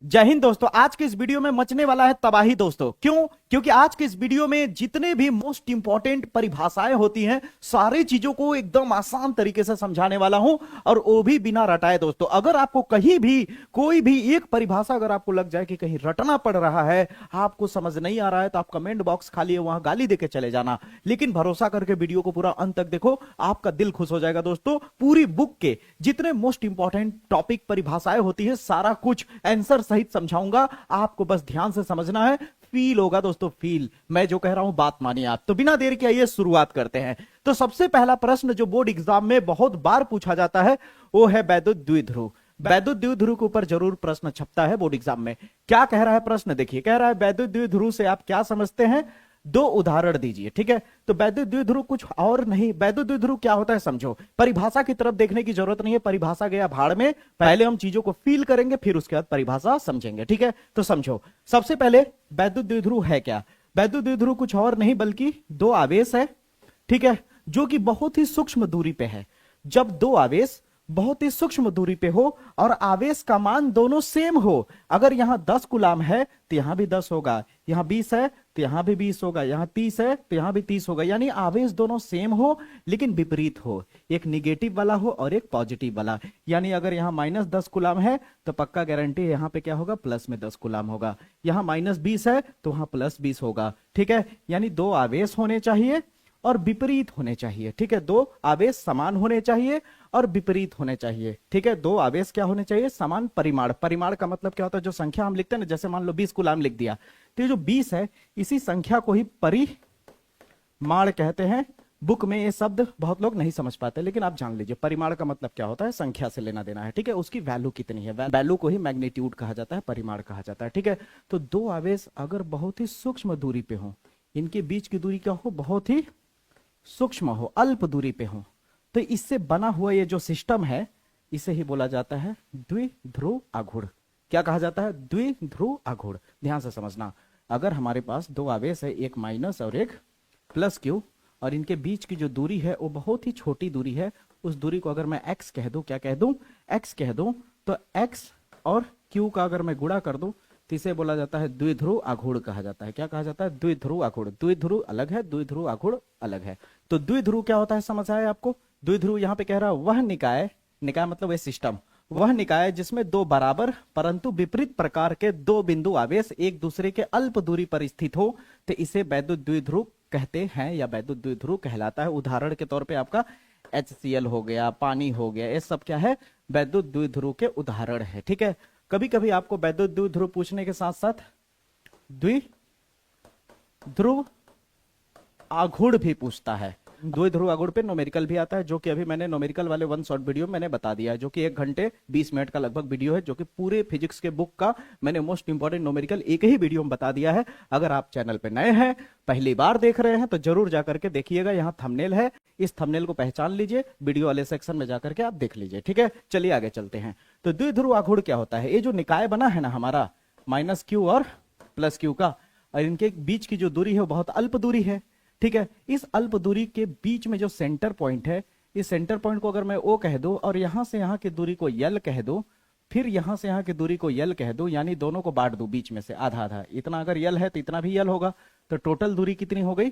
जय हिंद दोस्तों। आज के इस वीडियो में मचने वाला है तबाही दोस्तों। क्यों? क्योंकि आज के इस वीडियो में जितने भी मोस्ट इंपॉर्टेंट परिभाषाएं होती हैं सारी चीजों को एकदम आसान तरीके से समझाने वाला हूं, और वो भी बिना रटाए दोस्तों। अगर आपको कहीं भी कोई भी एक परिभाषा अगर आपको लग जाए कि कहीं रटना पड़ रहा है, आपको समझ नहीं आ रहा है, तो आप कमेंट बॉक्स खाली है वहां गाली देके चले जाना, लेकिन भरोसा करके वीडियो को पूरा अंत तक देखो, आपका दिल खुश हो जाएगा दोस्तों। पूरी बुक के जितने मोस्ट इंपॉर्टेंट टॉपिक परिभाषाएं होती है सारा कुछ आंसर सहित समझाऊंगा, आपको बस ध्यान से समझना है। फील होगा दोस्तों, फील। मैं जो कह रहा हूं बात मानिए आप। तो बिना देर के आइए शुरुआत करते हैं। तो सबसे पहला प्रश्न जो बोर्ड एग्जाम में बहुत बार पूछा जाता है वो है वैद्युत द्विध्रुव। वैद्युत द्विध्रुव के ऊपर जरूर प्रश्न छपता है बोर्ड एग्जाम में। क्या कह रहा है प्रश्न? देखिए, कह रहा है वैद्युत द्विध्रुव से आप क्या समझते हैं, दो उदाहरण दीजिए। ठीक है, तो वैद्युत द्विध्रुव कुछ और नहीं। वैद्युत द्विध्रुव क्या होता है समझो। परिभाषा की तरफ देखने की जरूरत नहीं है, परिभाषा गया भाड़ में। पहले हम चीजों को फील करेंगे, फिर उसके बाद परिभाषा समझेंगे। ठीक है, तो समझो। सबसे पहले वैद्युत द्विध्रुव है क्या? वैद्युत द्विध्रुव कुछ और नहीं बल्कि दो आवेश है, ठीक है, जो कि बहुत ही सूक्ष्म दूरी पे है। जब दो आवेश बहुत ही सूक्ष्म दूरी पे हो और आवेश का मान दोनों सेम हो, अगर यहां 10 कूलाम है तो यहां भी 10 होगा, यहां 20 है तो यहां भी 20 होगा, यहां 30 है तो यहां भी 30 होगा। यानी आवेश दोनों सेम हो लेकिन विपरीत हो, एक निगेटिव वाला हो और एक पॉजिटिव वाला। यानी अगर यहां -10 कूलाम है तो पक्का गारंटी है यहां पे क्या होगा, प्लस में 10 कूलाम होगा। यहां -20 है तो वहां +20 होगा। ठीक है, यानी दो आवेश होने चाहिए और विपरीत होने चाहिए। ठीक है, दो आवेश समान होने चाहिए और विपरीत होने चाहिए। ठीक है, दो आवेश क्या होने चाहिए, समान परिमाण। परिमाण का मतलब क्या होता है, जो संख्या हम लिखते हैं ना, जैसे मान लो 20 कूलाम लिख दिया, तो ये जो 20 है इसी संख्या को ही परिमाण कहते हैं। बुक में ये शब्द बहुत लोग नहीं समझ पाते, लेकिन आप जान लीजिए परिमाण का मतलब क्या होता है, संख्या से लेना देना है। ठीक है, उसकी वैल्यू कितनी है, वैल्यू को ही मैग्नीट्यूड कहा जाता है, परिमाण कहा जाता है। ठीक है, तो दो आवेश अगर बहुत ही सूक्ष्म दूरी पे हो, इनके बीच की दूरी क्या हो, बहुत ही सूक्ष्म हो, अल्प दूरी पे हो, तो इससे बना हुआ ये जो सिस्टम है इसे ही बोला जाता है द्विध्रुव आघूर्ण। क्या कहा जाता है? द्विध्रुव आघूर्ण। ध्यान से समझना, अगर हमारे पास दो आवेश है, एक माइनस और एक प्लस क्यू, और इनके बीच की जो दूरी है वो बहुत ही छोटी दूरी है, उस दूरी को अगर मैं x कह दूं, क्या कह दूं, x कह दूं, तो x और q का अगर मैं गुणा कर दूं तो इसे बोला जाता है द्विध्रुव आघूर्ण कहा जाता है। क्या कहा जाता है? द्विध्रुव आघूर्ण। द्विध्रुव अलग है, द्विध्रुव आघूर्ण अलग है। तो द्विध्रुव क्या होता है समझ आया आपको? द्विध्रुव यहां पे कह रहा है वह निकाय, निकाय मतलब वह सिस्टम, वह निकाय जिसमें दो बराबर परंतु विपरीत प्रकार के दो बिंदु आवेश एक दूसरे के अल्प दूरी पर स्थित हो, तो इसे वैद्युत द्विध्रुव कहते हैं या वैद्युत द्विध्रुव कहलाता है। उदाहरण के तौर पे आपका HCl हो गया, पानी हो गया, ये सब क्या है, वैद्युत द्विध्रुव के उदाहरण है। ठीक है, कभी कभी आपको वैद्युत द्विध्रुव पूछने के साथ साथ द्विध्रुव आघूर्ण भी पूछता है। द्विध्रुव आघूर्ण पे न्यूमेरिकल भी आता है, जो कि अभी मैंने न्यूमेरिकल वाले वन शॉर्ट वीडियो मैंने बता दिया है, जो कि 1 घंटे 20 मिनट का लगभग वीडियो है, जो कि पूरे फिजिक्स के बुक का मैंने मोस्ट इंपॉर्टेंट न्यूमेरिकल एक ही वीडियो में बता दिया है। अगर आप चैनल पे नए हैं, पहली बार देख रहे हैं, तो जरूर जाकर के देखिएगा। यहाँ थंबनेल है, इस थंबनेल को पहचान लीजिए, वीडियो वाले सेक्शन में जाकर के आप देख लीजिए। ठीक है, चलिए आगे चलते हैं। तो द्विध्रुव आघूर्ण क्या होता है? ये जो निकाय बना है ना हमारा -q और +q का, और इनके बीच की जो दूरी है वो बहुत अल्प दूरी है। ठीक है, इस अल्प दूरी के बीच में जो सेंटर पॉइंट है, इस सेंटर पॉइंट को अगर मैं O कह दूं और यहां से यहां की दूरी को L कह दूं, फिर यहां से यहां की दूरी को L कह दूं, यानी दोनों को बांट दूं बीच में से आधा आधा, इतना अगर L है तो इतना भी L होगा, तो टोटल दूरी कितनी हो गई,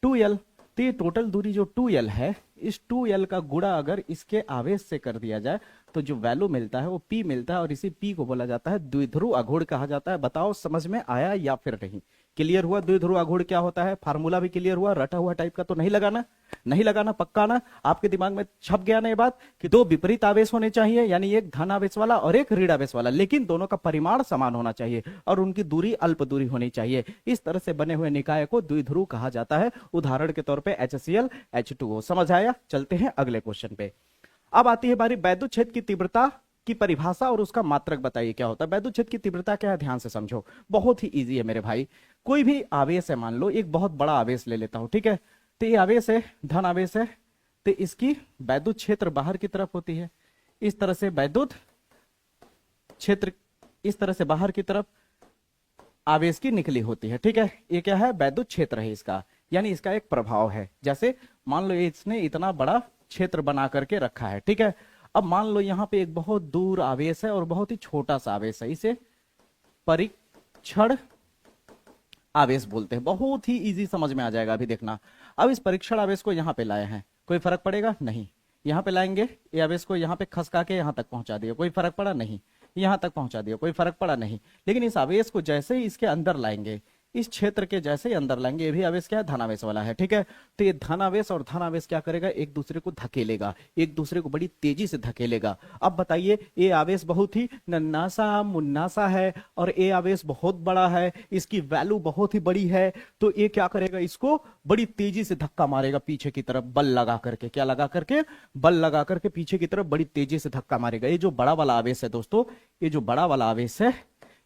2L। तो ये टोटल दूरी जो 2L है, इस 2L का गुणा अगर इसके आवेश से कर दिया जाए तो जो वैल्यू मिलता है वो P मिलता है, और इसी P को बोला जाता है द्विध्रुव आघूर्ण कहा जाता है। बताओ समझ में आया या फिर नहीं? क्लियर हुआ द्विध्रुव आघूर्ण क्या होता है? फार्मूला भी क्लियर हुआ? रटा हुआ टाइप का तो नहीं लगाना, नहीं लगाना, पक्का ना? आपके दिमाग में छप गया ना ये बात कि दो विपरीत आवेश होने चाहिए, यानी एक धन आवेश वाला और एक ऋण आवेश वाला, लेकिन दोनों का परिमाण समान होना चाहिए और उनकी दूरी अल्प दूरी होनी चाहिए। इस तरह से बने हुए निकाय को द्विध्रुव कहा जाता है। उदाहरण के तौर पर HCl H2O। समझ आया? चलते हैं अगले क्वेश्चन पे। अब आती है बारी वैद्युत क्षेत्र की तीव्रता की परिभाषा और उसका मात्रक बताइए क्या होता है। वैद्युत क्षेत्र की तीव्रता क्या है, ध्यान से समझो, बहुत ही इजी है मेरे भाई। कोई भी आवेश है, मान लो एक बहुत बड़ा आवेश ले लेता हूं, ठीक है, तो ये आवेश है, धन आवेश है, तो इसकी वैद्युत क्षेत्र बाहर की तरफ होती है। इस तरह से वैद्युत क्षेत्र इस तरह से बाहर की तरफ आवेश की निकली होती है। ठीक है, ये क्या है, वैद्युत क्षेत्र है इसका, यानी इसका एक प्रभाव है। जैसे मान लो इसने इतना बड़ा क्षेत्र बना करके रखा है, ठीक है, अब मान लो यहाँ पे एक बहुत दूर आवेश है और बहुत ही छोटा सा आवेश है, इसे परीक्षण आवेश बोलते हैं। बहुत ही इजी समझ में आ जाएगा, अभी देखना। अब इस परीक्षण आवेश को यहां पे लाए हैं, कोई फर्क पड़ेगा नहीं। यहां पे लाएंगे, ये आवेश को यहां पे खसका के यहां तक पहुंचा दिया, कोई फर्क पड़ा नहीं। यहां तक पहुंचा दिया, कोई फर्क पड़ा नहीं। लेकिन इस आवेश को जैसे ही इसके अंदर लाएंगे, इस क्षेत्र के जैसे ही अंदर लाएंगे, ये भी आवेश क्या है, धनावेश वाला है, ठीक है। तो ये धनावेश और धनावेश क्या करेगा, एक दूसरे को धकेलेगा, एक दूसरे को बड़ी तेजी से धकेलेगा। अब बताइए, ये आवेश बहुत ही नन्हा सा मुन्ना सा है और ये आवेश बहुत बड़ा है, इसकी वैल्यू बहुत ही बड़ी है, तो ये क्या करेगा, इसको बड़ी तेजी से धक्का मारेगा पीछे की तरफ, बल लगा करके। क्या लगा करके, बल लगा करके पीछे की तरफ बड़ी तेजी से धक्का मारेगा। ये जो बड़ा वाला आवेश है दोस्तों, ये जो बड़ा वाला आवेश है,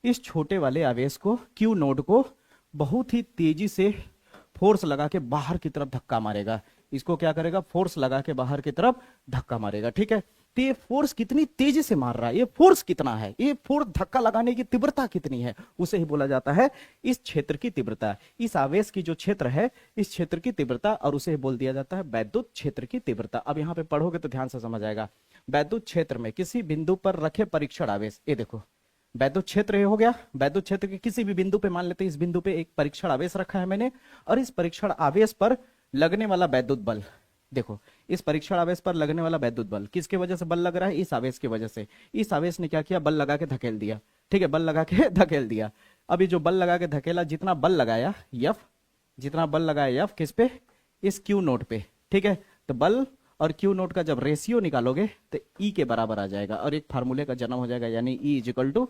इस छोटे वाले आवेश को, क्यू नोड को बहुत ही तेजी से फोर्स लगा के बाहर की तरफ धक्का मारेगा। इसको क्या करेगा, फोर्स लगा के बाहर की तरफ धक्का मारेगा, ठीक है। तो ये फोर्स कितनी तेजी से मार रहा है, ये फोर्स कितना है, ये फोर्स धक्का लगाने की तीव्रता कितनी है, उसे ही बोला जाता है इस क्षेत्र की तीव्रता। इस आवेश की जो क्षेत्र है, इस क्षेत्र की तीव्रता, और उसे बोल दिया जाता है वैद्युत क्षेत्र की तीव्रता। अब यहाँ पे पढ़ोगे तो ध्यान से समझ आएगा। वैद्युत क्षेत्र में किसी बिंदु पर रखे परीक्षण आवेश, ये देखो वैद्युत क्षेत्र हो गया। वैद्युत क्षेत्र के किसी भी बिंदु पे, मान लेते हैं इस बिंदु पे एक परीक्षण आवेश रखा है मैंने, और इस परीक्षण आवेश पर लगने वाला वैद्युत बल, देखो इस परीक्षण आवेश पर लगने वाला वैद्युत बल किसके वजह से बल लग रहा है, इस आवेश की वजह से। इस आवेश ने क्या किया, बल लगा के धकेल दिया, ठीक है, बल लगा के धकेल दिया। अब ये जो बल लगा के धकेला, जितना बल लगाया यफ, जितना बल लगाया यफ, किस पे, इस क्यू नोट पे, ठीक है। तो बल और क्यू नोट का जब रेशियो निकालोगे तो ई के बराबर आ जाएगा, और एक फार्मूले का जन्म हो जाएगा, यानी E is equal to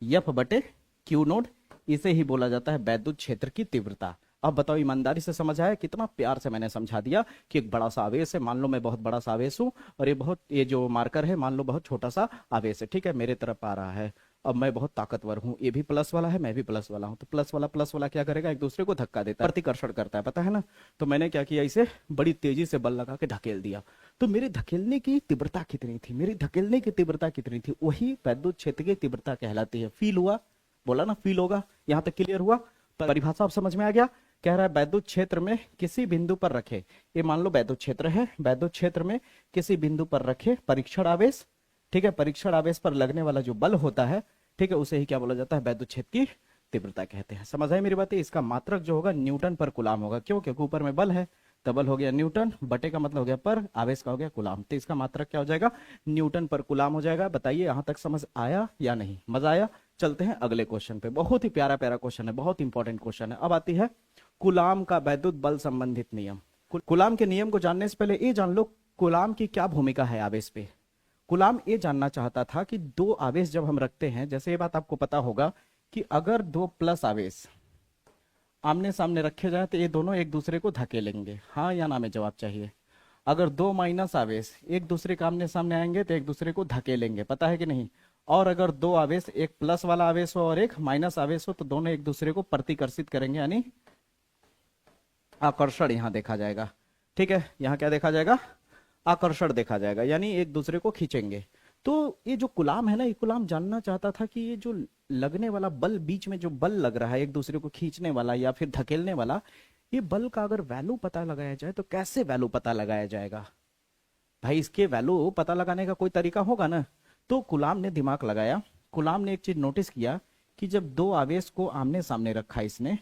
F बटे क्यू नोट। इसे ही बोला जाता है वैद्युत क्षेत्र की तीव्रता। अब बताओ, ईमानदारी से समझ आया, कितना प्यार से मैंने समझा दिया कि एक बड़ा सा आवेश है, मान लो मैं बहुत बड़ा सा आवेश हूं, और ये जो मार्कर है, मान लो बहुत छोटा सा आवेश है, ठीक है, मेरे तरफ आ रहा है। अब मैं बहुत ताकतवर हूं, ये भी प्लस वाला है, मैं भी प्लस वाला हूं, तो प्लस वाला क्या करेगा, एक दूसरे को धक्का देता है, प्रतिकर्षण करता है, पता है ना। तो मैंने क्या किया, इसे बड़ी तेजी से बल लगा के धकेल दिया। तो मेरे धकेलने की तीव्रता कितनी थी, मेरी धकेलने की तीव्रता कितनी थी, वही वैद्युत क्षेत्र की तीव्रता कहलाती है। फील हुआ, बोला ना फील होगा, यहां तक क्लियर हुआ, परिभाषा अब समझ में आ गया। कह रहा है वैद्युत क्षेत्र में किसी बिंदु पर रखे, ये मान लो वैद्युत क्षेत्र है, वैद्युत क्षेत्र में किसी बिंदु पर रखे परीक्षण आवेश, ठीक है, परीक्षण आवेश पर लगने वाला जो बल होता है, ठीक है, उसे ही क्या बोला जाता है, वैद्युत क्षेत्र की तीव्रता कहते हैं। समझ आई मेरी बात। इसका मात्रक जो होगा न्यूटन पर कुलाम होगा, क्यों, क्योंकि ऊपर में बल है, तो बल हो गया न्यूटन, बटे का मतलब हो गया पर, आवेश का हो गया कुलाम, तो इसका मात्रक क्या हो जाएगा, न्यूटन पर कुलाम हो जाएगा। बताइए यहां तक समझ आया या नहीं, मजा आया। चलते हैं अगले क्वेश्चन पे, बहुत ही प्यारा प्यारा क्वेश्चन है, बहुत इंपॉर्टेंट क्वेश्चन है। अब आती है कुलाम का वैद्युत बल संबंधित नियम। कुलाम के नियम को जानने से पहले ये जान लो कुलाम की क्या भूमिका है आवेश पे। कुलाम ये जानना चाहता था कि दो आवेश जब हम रखते हैं, जैसे ये बात आपको पता होगा कि अगर दो प्लस आवेश आमने सामने रखे जाए तो ये दोनों एक दूसरे को धकेलेंगे, हाँ या ना में जवाब चाहिए। अगर दो माइनस आवेश एक दूसरे के आमने सामने आएंगे तो एक दूसरे को धकेलेंगे, पता है कि नहीं। और अगर दो आवेश, एक प्लस वाला आवेश हो और एक माइनस आवेश हो, तो दोनों एक दूसरे को प्रतिकर्षित करेंगे, यानी आकर्षण यहां देखा जाएगा, ठीक है। यहां क्या देखा जाएगा, आकर्षण देखा जाएगा, यानी एक दूसरे को खींचेंगे। तो ये जो कुलाम है ना, ये कुलाम जानना चाहता था कि ये जो लगने वाला बल, बीच में जो बल लग रहा है एक दूसरे को खींचने वाला या फिर धकेलने वाला, ये बल का अगर वैल्यू पता लगाया जाए तो कैसे वैल्यू पता लगाया जाएगा। भाई इसके वैल्यू पता लगाने का कोई तरीका होगा ना। तो कुलाम ने दिमाग लगाया, कुलाम ने एक चीज नोटिस किया कि जब दो आवेश को आमने सामने रखा, इसने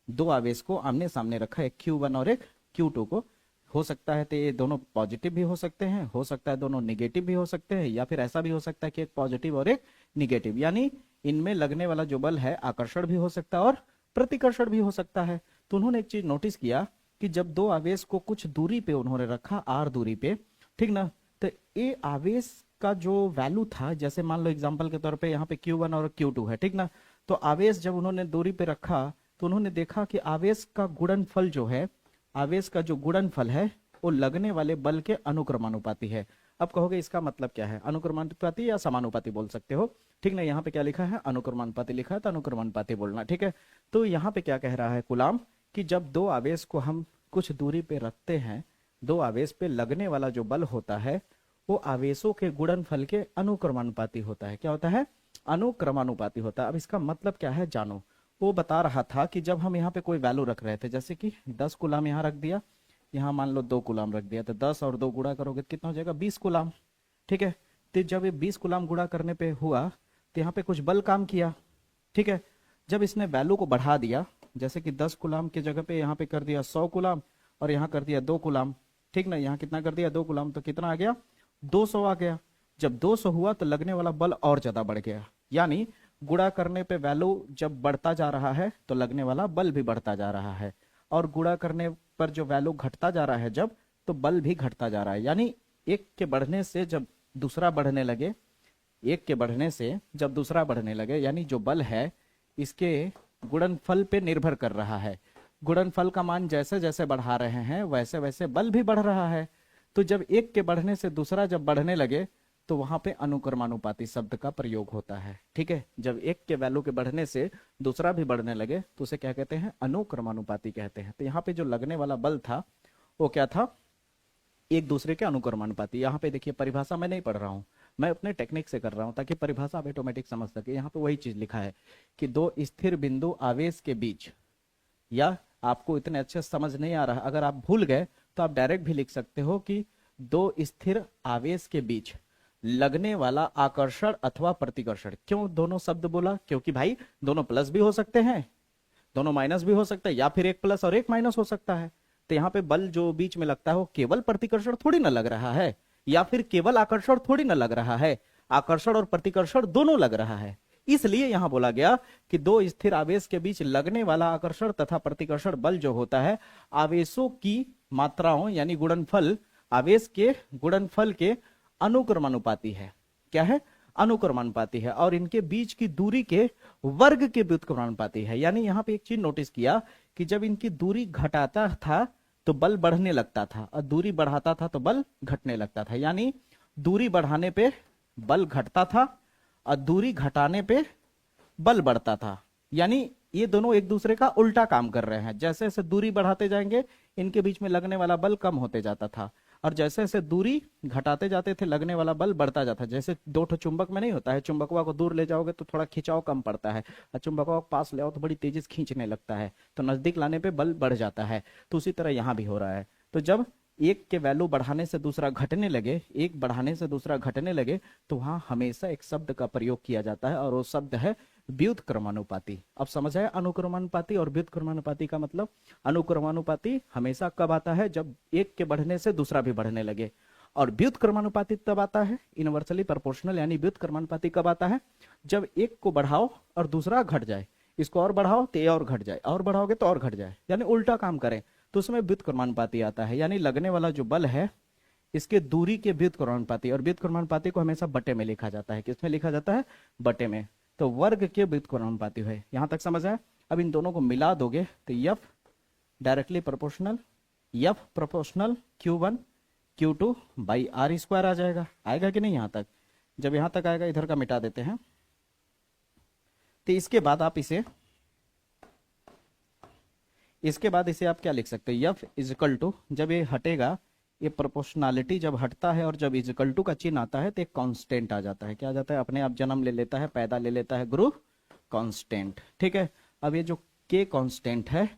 दो आवेश को आमने सामने रखा, एक Q1 और एक Q2 को, हो सकता है तो ये दोनों पॉजिटिव भी हो सकते हैं, हो सकता है दोनों निगेटिव भी हो सकते हैं, या फिर ऐसा भी हो सकता है कि एक पॉजिटिव और एक निगेटिव, यानी इनमें लगने वाला जो बल है आकर्षण भी हो सकता है और प्रतिकर्षण भी हो सकता है। तो उन्होंने एक चीज नोटिस किया कि जब दो आवेश को कुछ दूरी पे उन्होंने रखा, r दूरी पे, ठीक ना, तो ये आवेश का जो वैल्यू था, जैसे मान लो एग्जांपल के तौर पे यहाँ पे Q1 और Q2 है, ठीक ना, तो आवेश जब उन्होंने दूरी पे रखा तो उन्होंने देखा कि आवेश का गुणनफल जो है, आवेश का जो गुणनफल है वो लगने वाले बल के अनुक्रमानुपाती है। अब कहोगे इसका मतलब क्या है, अनुक्रमानुपाती या समानुपाती बोल सकते हो, ठीक ना। यहाँ पे क्या लिखा है, अनुक्रमानुपाती लिखा है, तो अनुक्रमानुपाती बोलना, ठीक है। तो यहाँ पे क्या कह रहा है कुलाम कि जब दो आवेश को हम कुछ दूरी पे रखते हैं, दो आवेश पे लगने वाला जो बल होता है वो आवेशों के गुणनफल के अनुक्रमानुपाती होता है। क्या होता है, अनुक्रमानुपाती होता है। अब इसका मतलब क्या है जानो। वो बता रहा था कि जब हम यहाँ पे कोई वैल्यू रख रहे थे, जैसे कि 10 कुलाम यहाँ रख दिया, यहाँ मान लो 2 कुलाम रख दिया, तो 10 और 2 गुणा करोगे तो कितना हो जाएगा, 20 कुलाम, ठीक है। तो जब ये 20 कुलाम गुणा करने पे हुआ तो यहाँ पे कुछ बल काम किया, ठीक है। जब इसने वैल्यू को बढ़ा दिया, जैसे कि 10 कूलाम की जगह पे यहाँ पे कर दिया 100 कूलाम और यहाँ कर दिया 2 कूलाम, ठीक ना, यहाँ कितना कर दिया 2 कूलाम, तो कितना आ गया 200 आ गया। जब 200 हुआ तो लगने वाला बल और ज्यादा बढ़ गया, यानी गुणा करने पे वैल्यू जब बढ़ता जा रहा है तो लगने वाला बल भी बढ़ता जा रहा है, और गुणा करने पर जो वैल्यू घटता जा रहा है जब, तो बल भी घटता जा रहा है। यानी एक के बढ़ने से जब दूसरा बढ़ने लगे, एक के बढ़ने से जब दूसरा बढ़ने लगे, यानी जो बल है इसके गुणनफल पे निर्भर कर रहा है। गुणनफल का मान जैसे जैसे बढ़ा रहे हैं वैसे वैसे बल भी बढ़ रहा है। तो जब एक के बढ़ने से दूसरा जब बढ़ने लगे तो वहां पे अनुक्रमानुपाती शब्द का प्रयोग होता है, ठीक है। जब एक के वैल्यू के बढ़ने से दूसरा भी बढ़ने लगे तो उसे क्या कहते हैं, अनुक्रमानुपाती कहते हैं। तो यहाँ पे जो लगने वाला बल था वो क्या था, एक दूसरे के अनुक्रमानुपाती। यहाँ पे देखिए परिभाषा मैं नहीं पढ़ रहा हूँ, मैं अपने टेक्निक से कर रहा हूँ ताकि परिभाषा आप ऑटोमेटिक समझ सके। यहाँ पे वही चीज लिखा है कि दो स्थिर बिंदु आवेश के बीच, या आपको इतने अच्छे समझ नहीं आ रहा, अगर आप भूल गए तो आप डायरेक्ट भी लिख सकते हो कि दो स्थिर आवेश के बीच लगने वाला आकर्षण अथवा प्रतिकर्षण। क्यों दोनों शब्द बोला, क्योंकि भाई दोनों प्लस भी हो सकते हैं, दोनों माइनस भी हो सकता है, या फिर एक प्लस और एक माइनस हो सकता है। तो यहाँ पे बल जो बीच में लगता है वो केवल प्रतिकर्षण थोड़ी ना लग रहा है, या फिर केवल आकर्षण थोड़ी ना लग रहा है, आकर्षण और प्रतिकर्षण दोनों लग रहा है। इसलिए यहां बोला गया कि दो स्थिर आवेश के बीच लगने वाला आकर्षण तथा प्रतिकर्षण बल जो होता है आवेशों की मात्राओं यानी गुणनफल, आवेश के गुणनफल के अनुक्रमानुपाती है। क्या है, अनुक्रमानुपाती है, और इनके बीच की दूरी के वर्ग के व्युत्क्रमानुपाती है। यानी यहाँ पे एक चीज नोटिस किया कि जब इनकी दूरी घटाता था तो बल बढ़ने लगता था, और दूरी बढ़ाता था तो बल घटने लगता था। यानी दूरी बढ़ाने पे बल घटता था और दूरी घटाने पे बल बढ़ता था। यानी ये दोनों एक दूसरे का उल्टा काम कर रहे हैं। जैसे जैसे दूरी बढ़ाते जाएंगे इनके बीच में लगने वाला बल कम होते जाता था, और जैसे जैसे दूरी घटाते जाते थे लगने वाला बल बढ़ता जाता। जैसे दो ठो चुंबक में नहीं होता है, चुंबकवा को दूर ले जाओगे तो थोड़ा खिंचाव कम पड़ता है, और चुंबकवा को पास ले आओ तो बड़ी तेजी से खींचने लगता है, तो नजदीक लाने पे बल बढ़ जाता है। तो उसी तरह यहाँ भी हो रहा है। तो जब एक के वैल्यू बढ़ाने से दूसरा घटने लगे, एक बढ़ाने से दूसरा घटने लगे, तो वहां हमेशा एक शब्द का प्रयोग किया जाता है, और वो शब्द है व्युत्क्रमानुपाती। अब समझ आया अनुक्रमानुपाती और व्युत्क्रमानुपाती का मतलब। अनुक्रमानुपाती हमेशा कब आता है, जब एक के बढ़ने से दूसरा भी बढ़ने लगे, और व्युत्क्रमानुपाती तब आता है, इनवर्सली प्रोपोर्शनल यानी व्युत्क्रमानुपाती कब आता है, जब एक को बढ़ाओ और दूसरा घट जाए, इसको और बढ़ाओ तो ये और घट जाए, और बढ़ाओगे तो और घट जाए, यानी उल्टा काम करें, तो उसमें व्युत्क्रमानुपाती आता है। यानी लगने वाला जो बल है इसके दूरी के व्युत्क्रमानुपाती, और व्युत्क्रमानुपाती को हमेशा बटे में लिखा जाता है। किसमें लिखा जाता है, बटे में। तो वर्ग के व्युत्क्रमानुपाती है। यहां तक समझ आया। अब इन दोनों को मिला दोगे तो F directly proportional, F proportional Q1 Q2 by R square आ जाएगा। आएगा कि नहीं यहां तक? जब यहां तक आएगा इधर का मिटा देते हैं। तो इसके बाद आप इसे आप क्या लिख सकते हो, एफ इजिकल टू, जब ये हटेगा, ये प्रोपोर्शनलिटी जब हटता है और जब इजिकल टू का चिन्ह आता है तो एक कांस्टेंट आ जाता है। क्या आ जाता है, अपने आप जन्म ले लेता है, पैदा ले लेता है, गुरु कांस्टेंट। ठीक है। अब ये जो के कांस्टेंट है,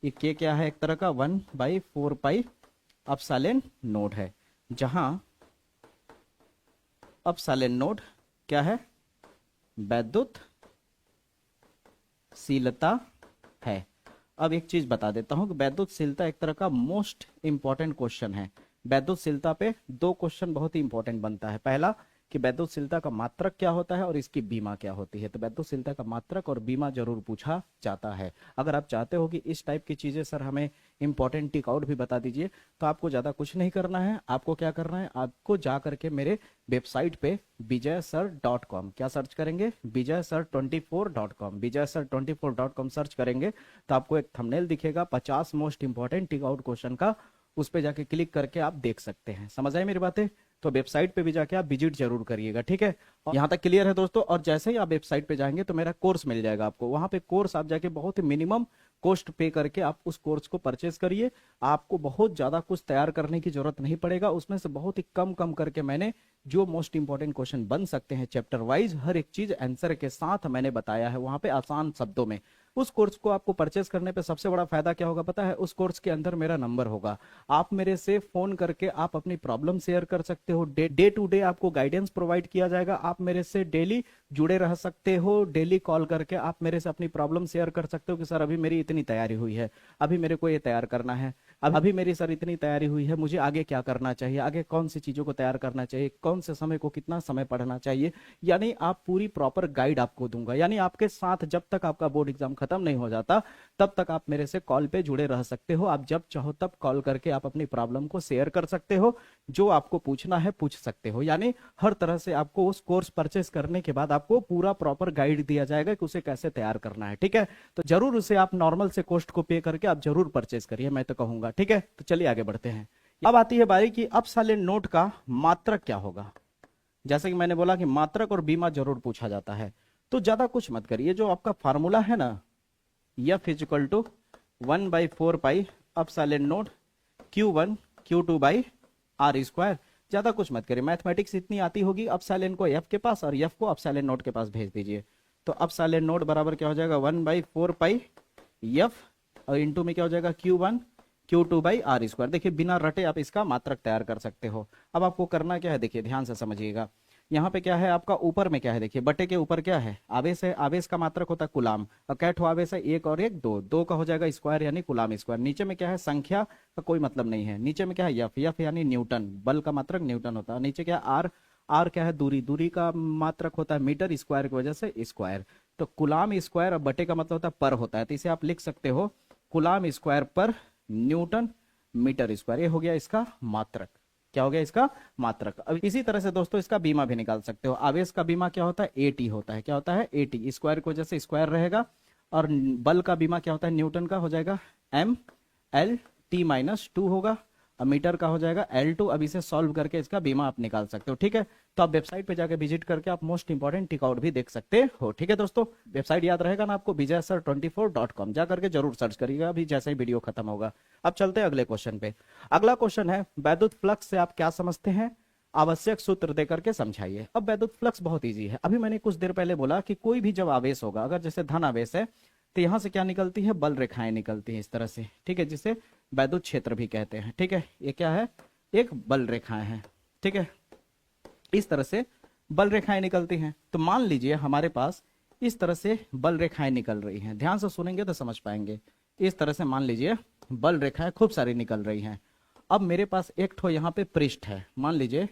ये के क्या है, एक तरह का 1/4 पाई अपसाइलन नोड है, जहां अपसाइलन नोड क्या है, वैद्युतशीलता है। अब एक चीज बता देता हूं कि वैद्युतशीलता एक तरह का मोस्ट इंपॉर्टेंट क्वेश्चन है। वैद्युतशीलता पे दो क्वेश्चन बहुत ही इंपॉर्टेंट बनता है। पहला कि वैद्युतशीलता का मात्रक क्या होता है और इसकी बीमा क्या होती है। तो वैद्युतशीलता का मात्रक और बीमा जरूर पूछा जाता है। अगर आप चाहते हो कि इस टाइप की चीजें सर हमें इंपॉर्टेंट टिक आउट भी बता दीजिए, तो आपको ज्यादा कुछ नहीं करना है। आपको क्या करना है, आपको जा करके मेरे वेबसाइट पे vijaysir.com, क्या सर्च करेंगे, vijaysir24.com, vijaysir24.com सर्च करेंगे तो आपको एक थंबनेल दिखेगा 50 most important tick out question का। उस पे जाके क्लिक करके आप देख सकते हैं। समझ आए मेरी बातें? तो वेबसाइट पे भी जाके आप विजिट जरूर करिएगा। ठीक है, यहाँ तक क्लियर है दोस्तों? और जैसे ही आप वेबसाइट पे जाएंगे तो मेरा कोर्स मिल जाएगा आपको। वहां पे कोर्स आप जाके बहुत ही मिनिमम कॉस्ट पे करके आप उस कोर्स को परचेज करिए। आपको बहुत ज्यादा कुछ तैयार करने की जरूरत नहीं पड़ेगा। उसमें से बहुत ही कम करके मैंने जो मोस्ट इंपॉर्टेंट क्वेश्चन बन सकते हैं चैप्टर वाइज, हर एक चीज आंसर के साथ मैंने बताया है वहां पे आसान शब्दों में। उस कोर्स को आपको परचेस करने पे सबसे बड़ा फायदा क्या होगा पता है? उस कोर्स के अंदर मेरा नंबर होगा, आप मेरे से फोन करके आप अपनी प्रॉब्लम शेयर कर सकते हो, डे टू डे आपको गाइडेंस प्रोवाइड किया जाएगा, आप मेरे से डेली जुड़े रह सकते हो, डेली कॉल करके आप मेरे से अपनी प्रॉब्लम शेयर कर सकते हो कि सर अभी मेरी इतनी तैयारी हुई है, अभी मेरे को ये तैयार करना है, अभी मेरी सर इतनी तैयारी हुई है, मुझे आगे क्या करना चाहिए, आगे कौन सी चीजों को तैयार करना चाहिए, कौन से समय को कितना समय पढ़ना चाहिए, यानी आप पूरी प्रॉपर गाइड आपको दूंगा। यानी आपके साथ जब तक आपका बोर्ड एग्जाम खत्म नहीं हो जाता तब तक आप मेरे से कॉल पे जुड़े रह सकते हो। आप जब चाहो तब कॉल करके आप अपनी प्रॉब्लम को शेयर कर सकते हो, जो आपको पूछना है पूछ सकते हो। यानी हर तरह से आपको उस कोर्स परचेस करने के बाद आपको पूरा प्रॉपर गाइड दिया जाएगा कि उसे कैसे तैयार करना है। ठीक है, तो जरूर उसे आप नॉर्मल से कॉस्ट को पे करके आप जरूर परचेस करिए, मैं तो कहूंगा। ठीक है, तो चलिए आगे बढ़ते हैं। अब आती है बारी कि अपसाइलेंट नोट का मात्रक क्या होगा। जैसे कि मैंने बोला कि मात्रक और बीमा जरूर पूछा जाता है, तो ज्यादा कुछ मत करिए। जो आपका फार्मूला है ना, F equal to 1/4 pi epsilon naught Q1 Q2 by R square. ज्यादा कुछ मत करिए, मैथमेटिक्स इतनी आती होगी, अपसाइलेंट को F के पास और F को अपसाइलेंट नोट के पास भेज दीजिए। तो अपसाइलेंट नोट बराबर क्या हो जाएगा 1/4 पाई F और इंटू में क्या हो जाएगा Q1 Q2 by R square. देखिए बिना रटे आप इसका मात्रक तैयार कर सकते हो। अब आपको करना क्या है, देखिए ध्यान से समझिएगा। यहाँ पे क्या है आपका, ऊपर में क्या है, देखिए बटे के ऊपर क्या है, आवेश है, आवेश का मात्रक होता है कुलाम, और कैठ आवेश है, एक और एक दो, दो का हो जाएगा स्क्वायर यानी कुलाम स्क्वायर। नीचे में क्या है, संख्या का कोई मतलब नहीं है, नीचे में क्या है यफ, यफ यानी न्यूटन, बल का मात्रक न्यूटन होता है। नीचे क्या आर, आर क्या है दूरी, दूरी का मात्रक होता है मीटर, स्क्वायर की वजह से स्क्वायर। तो कुलाम स्क्वायर और बटे का मतलब होता है पर होता है, तो इसे आप लिख सकते हो कुलाम स्क्वायर पर न्यूटन मीटर स्क्वायर। ये हो गया इसका मात्रक। क्या हो गया इसका मात्रक। अब इसी तरह से दोस्तों इसका बीमा भी निकाल सकते हो। आवेश का बीमा क्या होता है, AT होता है। क्या होता है, AT, स्क्वायर की वजह से स्क्वायर रहेगा। और बल का बीमा क्या होता है, न्यूटन का हो जाएगा MLT-2 होगा, और मीटर का हो जाएगा L2। अब इसे सॉल्व करके इसका बीमा आप निकाल सकते हो। ठीक है, तो आप वेबसाइट पे जाके विजिट करके आप मोस्ट इंपॉर्टेंट टिकआउट भी देख सकते हो। ठीक है दोस्तों, वेबसाइट याद रहेगा ना आपको, vijaysir24.com, जा करके जरूर सर्च करिएगा अभी जैसे ही वीडियो खत्म होगा। अब चलते हैं अगले क्वेश्चन पे। अगला क्वेश्चन है वैद्युत फ्लक्स से आप क्या समझते हैं, आवश्यक सूत्र देकर के समझाइए। अब वैद्युत फ्लक्स बहुत ईजी है। अभी मैंने कुछ देर पहले बोला कि कोई भी जब आवेश होगा, अगर जैसे धन आवेश है तो यहां से क्या निकलती है, बल रेखाएं निकलती हैं इस तरह से। ठीक है, जिसे वैद्युत क्षेत्र भी कहते हैं। ठीक है, ये क्या है, एक बल रेखाएं हैं। ठीक है, इस तरह से बल रेखाएं निकलती हैं। तो मान लीजिए हमारे पास इस तरह से बल रेखाएं निकल रही हैं, ध्यान से सुनेंगे तो समझ पाएंगे। इस तरह से मान लीजिए बल रेखाएं खूब सारी निकल रही हैं। अब मेरे पास एक ठो यहाँ पे पृष्ठ है, मान लीजिए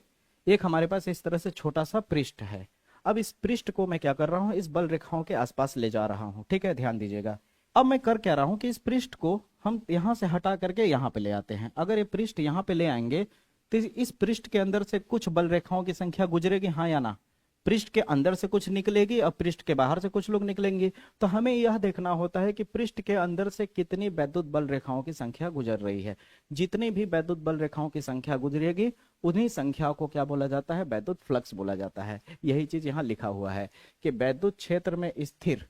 एक हमारे पास इस तरह से छोटा सा पृष्ठ है। अब इस पृष्ठ को मैं क्या कर रहा हूं, इस बल रेखाओं के आसपास ले जा रहा हूं। ठीक है, ध्यान दीजिएगा। अब मैं कर क्या रहा हूं कि इस पृष्ठ को हम यहां से हटा करके यहां पे ले आते हैं। अगर ये पृष्ठ यहां पे ले आएंगे तो इस पृष्ठ के अंदर से कुछ बल रेखाओं की संख्या गुजरेगी, हाँ या ना। पृष्ठ के अंदर से कुछ निकलेगी और पृष्ठ के बाहर से कुछ लोग निकलेंगे। तो हमें यह देखना होता है कि पृष्ठ के अंदर से कितनी वैद्युत बल रेखाओं की संख्या गुजर रही है। जितनी भी वैद्युत बल रेखाओं की संख्या गुजरेगी उन्हीं संख्या को क्या बोला जाता है, वैद्युत फ्लक्स बोला जाता है। यही चीज यहाँ लिखा हुआ है कि वैद्युत क्षेत्र में स्थिर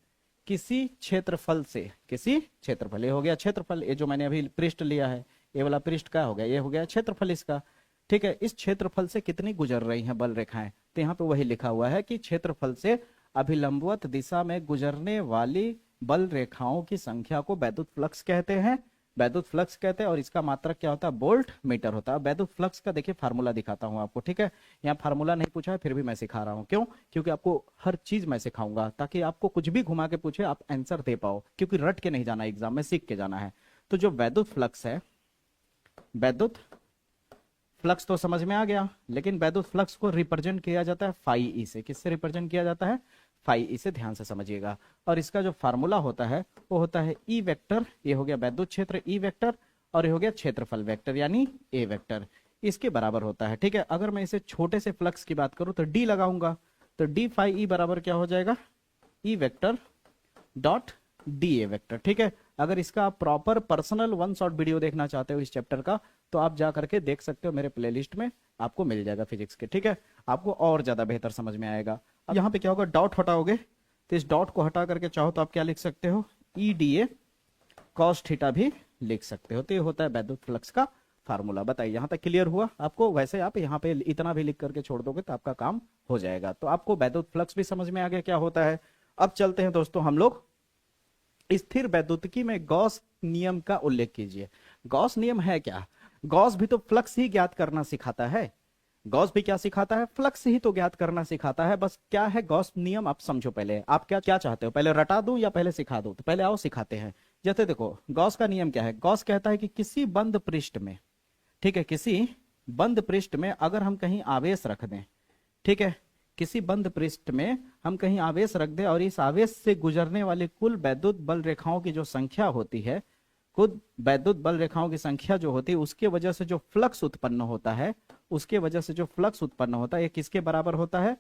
किसी क्षेत्रफल से, किसी क्षेत्रफल, ये हो गया क्षेत्रफल, ये जो मैंने अभी पृष्ठ लिया है, ये वाला पृष्ठ का हो गया, ये हो गया क्षेत्रफल इसका। ठीक है, इस क्षेत्रफल से कितनी गुजर रही हैं बल रेखाएं, तो यहाँ पे वही लिखा हुआ है कि क्षेत्रफल से अभिलंबवत दिशा में गुजरने वाली बल रेखाओं की संख्या को वैद्युत फ्लक्स कहते हैं, वैद्युत फ्लक्स कहते हैं। और इसका मात्रक क्या होता है, वोल्ट मीटर होता है। वैद्युत फ्लक्स का देखिए फार्मूला दिखाता हूं आपको। ठीक है, यहाँ फार्मूला नहीं पूछा है फिर भी मैं सिखा रहा हूँ। क्यों, क्योंकि आपको हर चीज मैं सिखाऊंगा ताकि आपको कुछ भी घुमा के पूछे आप आंसर दे पाओ, क्योंकि रट के नहीं जाना एग्जाम में, सीख के जाना है। तो जो वैद्युत फ्लक्स है, वैद्युत फ्लक्स तो समझ में आ गया, लेकिन वैद्युत फ्लक्स को रिप्रेजेंट किया जाता है फाई ई से। किससे रिप्रेजेंट किया जाता है, फाई ई से, ध्यान से समझिएगा। और इसका जो फार्मूला होता है वो होता है ई वेक्टर, ये हो गया वैद्युत क्षेत्र ई वेक्टर, और ये हो गया क्षेत्रफल वेक्टर यानी ए वेक्टर, इसके बराबर होता है। ठीक है, अगर मैं इसे छोटे से फ्लक्स की बात करूं तो डी लगाऊंगा, तो डी फाई ई बराबर क्या हो जाएगा, E vector dot D A vector. ठीक है, अगर इसका proper personal one shot video देखना चाहते हो इस चैप्टर का तो आप जा करके देख सकते हो, मेरे प्लेलिस्ट में आपको मिल जाएगा फिजिक्स के। ठीक है, आपको और ज्यादा बेहतर समझ में आएगा। अब यहाँ पे क्या होगा, डॉट हटाओगे तो इस डॉट को हटा करके चाहो तो आप क्या लिख सकते हो, E D A cos theta भी लिख सकते हो। तो ये होता है वैद्युत फ्लक्स का फार्मूला। बताइए यहां तक क्लियर हुआ आपको? वैसे आप यहाँ पे इतना भी लिख करके छोड़ दोगे तो आपका काम हो जाएगा। तो आपको वैद्युत फ्लक्स भी समझ में आ गया क्या होता है। अब चलते हैं दोस्तों हम लोग स्थिर वैद्युतिकी में गॉस नियम का उल्लेख कीजिए। गॉस नियम है क्या? गॉस भी तो फ्लक्स ही ज्ञात करना सिखाता है। गॉस भी क्या सिखाता है? फ्लक्स ही तो ज्ञात करना सिखाता है। बस क्या है गॉस नियम आप समझो पहले। आप क्या क्या चाहते हो, पहले रटा दूं या पहले सिखा दूं? तो पहले आओ सिखाते हैं। जैसे देखो गॉस का नियम क्या है। गॉस कहता है कि किसी बंद पृष्ठ में, ठीक है, किसी बंद पृष्ठ में अगर हम कहीं आवेश रख दें, ठीक है, किसी बंद पृष्ठ में हम कहीं आवेश रख दें और इस आवेश से गुजरने वाली कुल वैद्युत बल रेखाओं की जो संख्या होती है, खुद वैद्युत बल रेखाओं की संख्या जो होती है, उसके वजह से जो फ्लक्स उत्पन्न होता है, उसके वजह से जो फ्लक्स उत्पन्न होता है, ये किसके बराबर होता है?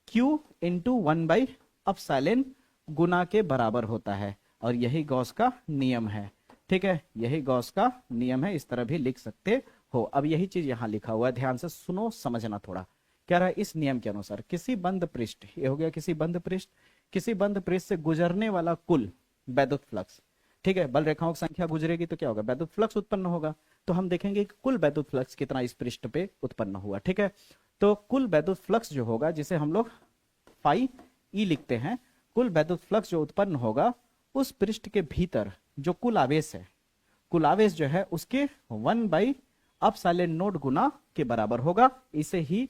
Q इंटू 1/ε गुना के बराबर होता है। और यही गॉस का नियम है, ठीक है, यही गॉस का नियम है। इस तरह भी लिख सकते हो। अब यही चीज यहां लिखा हुआ है, ध्यान से सुनो, समझना थोड़ा। कह रहा है इस नियम के अनुसार किसी बंद पृष्ठ, ये हो गया किसी बंद पृष्ठ, किसी बंद पृष्ठ से गुजरने वाला कुल वैद्युत फ्लक्स, ठीक है, बल रेखाओं की संख्या गुजरेगी तो क्या होगा? वैद्युत फ्लक्स उत्पन्न होगा। तो हम देखेंगे कि कुल वैद्युत फ्लक्स कितना इस पृष्ठ पे उत्पन्न हुआ, ठीक है। तो कुल वैद्युत फ्लक्स जो होगा, जिसे हम लोग फाई ई लिखते हैं, कुल वैद्युत फ्लक्स जो उत्पन्न होगा उस पृष्ठ के भीतर जो कुल आवेश है, कुल आवेश जो है उसके 1/ε गुना के बराबर होगा। इसे ही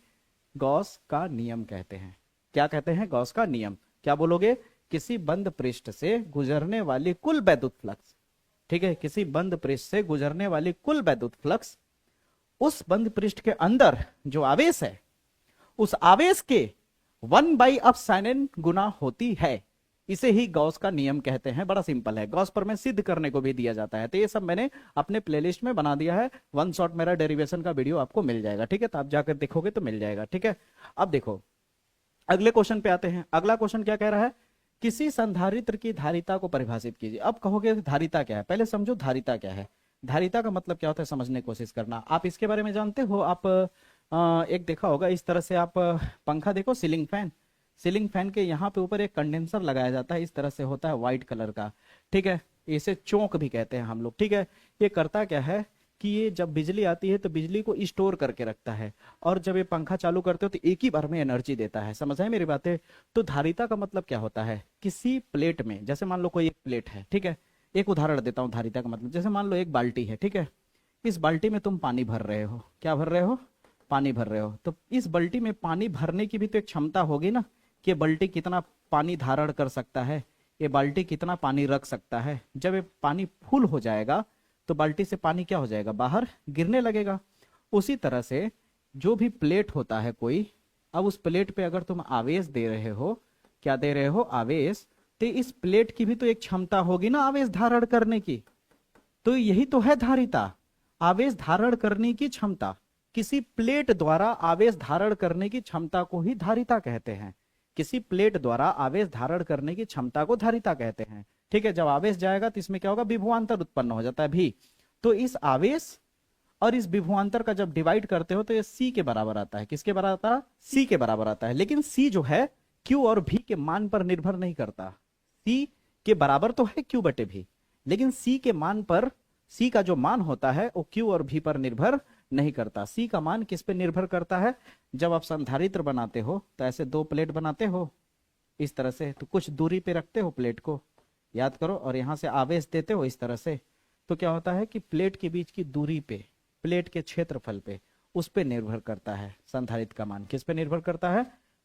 गॉस का नियम कहते हैं। क्या कहते हैं? गॉस का नियम। क्या बोलोगे? किसी बंद पृष्ठ से गुजरने वाली कुल वैद्युत फ्लक्स, ठीक है, किसी बंद पृष्ठ से गुजरने वाली कुल वैद्युत फ्लक्स उस बंद पृष्ठ के अंदर जो आवेश है, उस आवेश के 1/ε गुना होती है। इसे ही गॉस का नियम कहते हैं। बड़ा सिंपल है। गॉस पर में सिद्ध करने को भी दिया जाता है। तो ये सब मैंने अपने प्लेलिस्ट में बना दिया है। वन शॉट मेरा डेरिवेशन का वीडियो आपको मिल जाएगा, ठीक है, तो आप जाकर देखोगे तो मिल जाएगा, ठीक है। अब देखो अगले क्वेश्चन पे आते हैं। अगला क्वेश्चन क्या कह रहा है? किसी संधारित्र की धारिता को परिभाषित कीजिए। अब कहोगे धारिता क्या है, पहले समझो धारिता क्या है। धारिता का मतलब क्या होता है समझने की कोशिश करना। आप इसके बारे में जानते हो? आप एक देखा होगा इस तरह से, आप पंखा देखो, सीलिंग फैन, सीलिंग फैन के यहाँ पे ऊपर एक कंडेंसर लगाया जाता है, इस तरह से होता है व्हाइट कलर का, ठीक है, इसे चौक भी कहते हैं हम लोग, ठीक है। ये करता क्या है कि ये जब बिजली आती है तो बिजली को स्टोर करके रखता है, और जब ये पंखा चालू करते हो तो एक ही बार में एनर्जी देता है। समझ आए मेरी बातें? तो धारिता का मतलब क्या होता है? किसी प्लेट में, जैसे मान लो कोई एक प्लेट है, ठीक है, एक उदाहरण देता हूँ धारिता का मतलब। जैसे मान लो एक बाल्टी है, ठीक है, इस बाल्टी में तुम पानी भर रहे हो। क्या भर रहे हो? पानी भर रहे हो। तो इस बाल्टी में पानी भरने की भी तो एक क्षमता होगी ना, कि बाल्टी कितना पानी धारण कर सकता है, ये बाल्टी कितना पानी रख सकता है। जब ये पानी फुल हो जाएगा तो बाल्टी से पानी क्या हो जाएगा? बाहर गिरने लगेगा। उसी तरह से जो भी प्लेट होता है कोई, अब उस प्लेट पे अगर तुम आवेश दे रहे हो, क्या दे रहे हो? आवेश। तो इस प्लेट की भी तो एक क्षमता होगी ना आवेश धारण करने की। तो यही तो है धारिता, आवेश धारण करने की क्षमता। किसी प्लेट द्वारा आवेश धारण करने की क्षमता को ही धारिता कहते हैं। किसी प्लेट द्वारा आवेश धारण करने की क्षमता को धारिता कहते हैं, ठीक है। जब आवेश जाएगा तो इसमें क्या होगा? विभवांतर उत्पन्न हो जाता है भी। तो इस आवेश और इस विभवांतर का जब डिवाइड करते हो तो ये C के बराबर आता है। किसके बराबर आता है? C के बराबर आता है। लेकिन C जो है Q और V के मान पर निर्भर नहीं करता। C के बराबर तो है Q बटे V, लेकिन C के मान पर, C का जो मान होता है वो Q और V पर निर्भर नहीं करता। C का मान किस पे निर्भर करता है? जब आप संधारित्र बनाते हो तो ऐसे दो प्लेट बनाते हो इस तरह से, तो कुछ दूरी पे रखते हो प्लेट को, याद करो, और यहां से आवेश देते हो इस तरह से। तो क्या होता है कि प्लेट के बीच की दूरी पे, प्लेट के क्षेत्रफल पे, उस पे निर्भर करता है संधारित्र का मान। किस पे निर्भर करता है?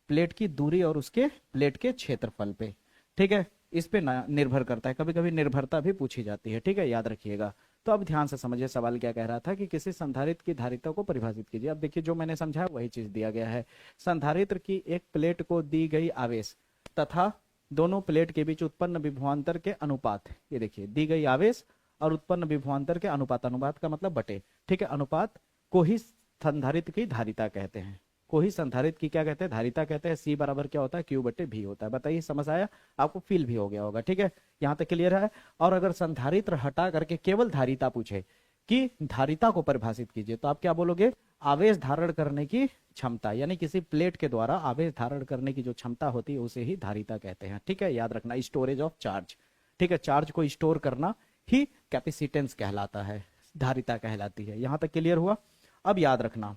प्लेट की दूरी और उसके प्लेट के क्षेत्रफल पे, ठीक है, इस पे निर्भर करता है। कभी कभी निर्भरता भी पूछी जाती है, ठीक है, याद रखिएगा। तो अब ध्यान से समझिए सवाल क्या कह रहा था कि किसी संधारित्र की धारिता को परिभाषित कीजिए। अब देखिए जो मैंने समझाया वही चीज दिया गया है। संधारित्र की एक प्लेट को दी गई आवेश तथा दोनों प्लेट के बीच उत्पन्न विभवांतर के अनुपात, ये देखिए दी गई आवेश और उत्पन्न विभवांतर के अनुपात, अनुपात का मतलब बटे, ठीक है, अनुपात को ही संधारित्र की धारिता कहते हैं। को ही संधारित्र की क्या कहते हैं? धारिता कहते हैं। C बराबर क्या होता है? Q बटे V होता है। बताइए समझ आया? आपको फील भी हो गया होगा, ठीक है, यहाँ तक क्लियर है। और अगर संधारित्र हटा करके केवल धारिता पूछे कि धारिता को परिभाषित कीजिए, तो आप क्या बोलोगे? आवेश धारण करने की क्षमता, यानी किसी प्लेट के द्वारा आवेश धारण करने की जो क्षमता होती है उसे ही धारिता कहते हैं, ठीक है, याद रखना। स्टोरेज ऑफ चार्ज, ठीक है, चार्ज को स्टोर करना ही कैपेसिटेंस कहलाता है। धारिता कहलाती है। यहां तक क्लियर हुआ। अब याद रखना,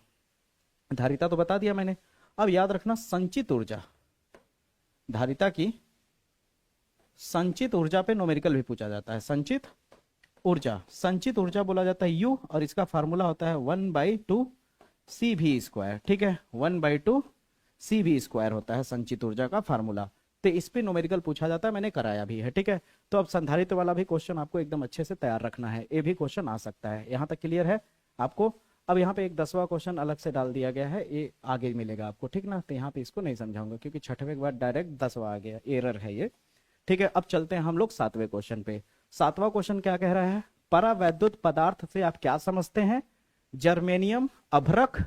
धारिता तो बता दिया मैंने, अब याद रखना संचित ऊर्जा, धारिता की संचित ऊर्जा पे न्यूमेरिकल भी पूछा जाता है। संचित ऊर्जा, संचित ऊर्जा बोला जाता है यू, और इसका फार्मूला होता है 1/2 CV²। ठीक है, 1/2 CV² होता है संचित ऊर्जा का फार्मूला। तो इस पे न्यूमेरिकल पूछा जाता है, मैंने कराया भी है। ठीक है, तो अब संधारित्र वाला भी क्वेश्चन आपको एकदम अच्छे से तैयार रखना है, ये भी क्वेश्चन आ सकता है। यहां तक क्लियर है आपको। अब यहाँ पे एक 10वां क्वेश्चन अलग से डाल दिया गया है, ये आगे मिलेगा आपको, ठीक ना। तो यहाँ पे इसको नहीं समझाऊंगा क्योंकि 6वें के बाद डायरेक्ट 10वां आ गया, एरर है ये। ठीक है, अब चलते हैं हम लोग 7वें क्वेश्चन पे। 7वां क्वेश्चन क्या कह रहा है, परावैद्युत पदार्थ से आप क्या समझते हैं, जर्मेनियम, अभ्रक,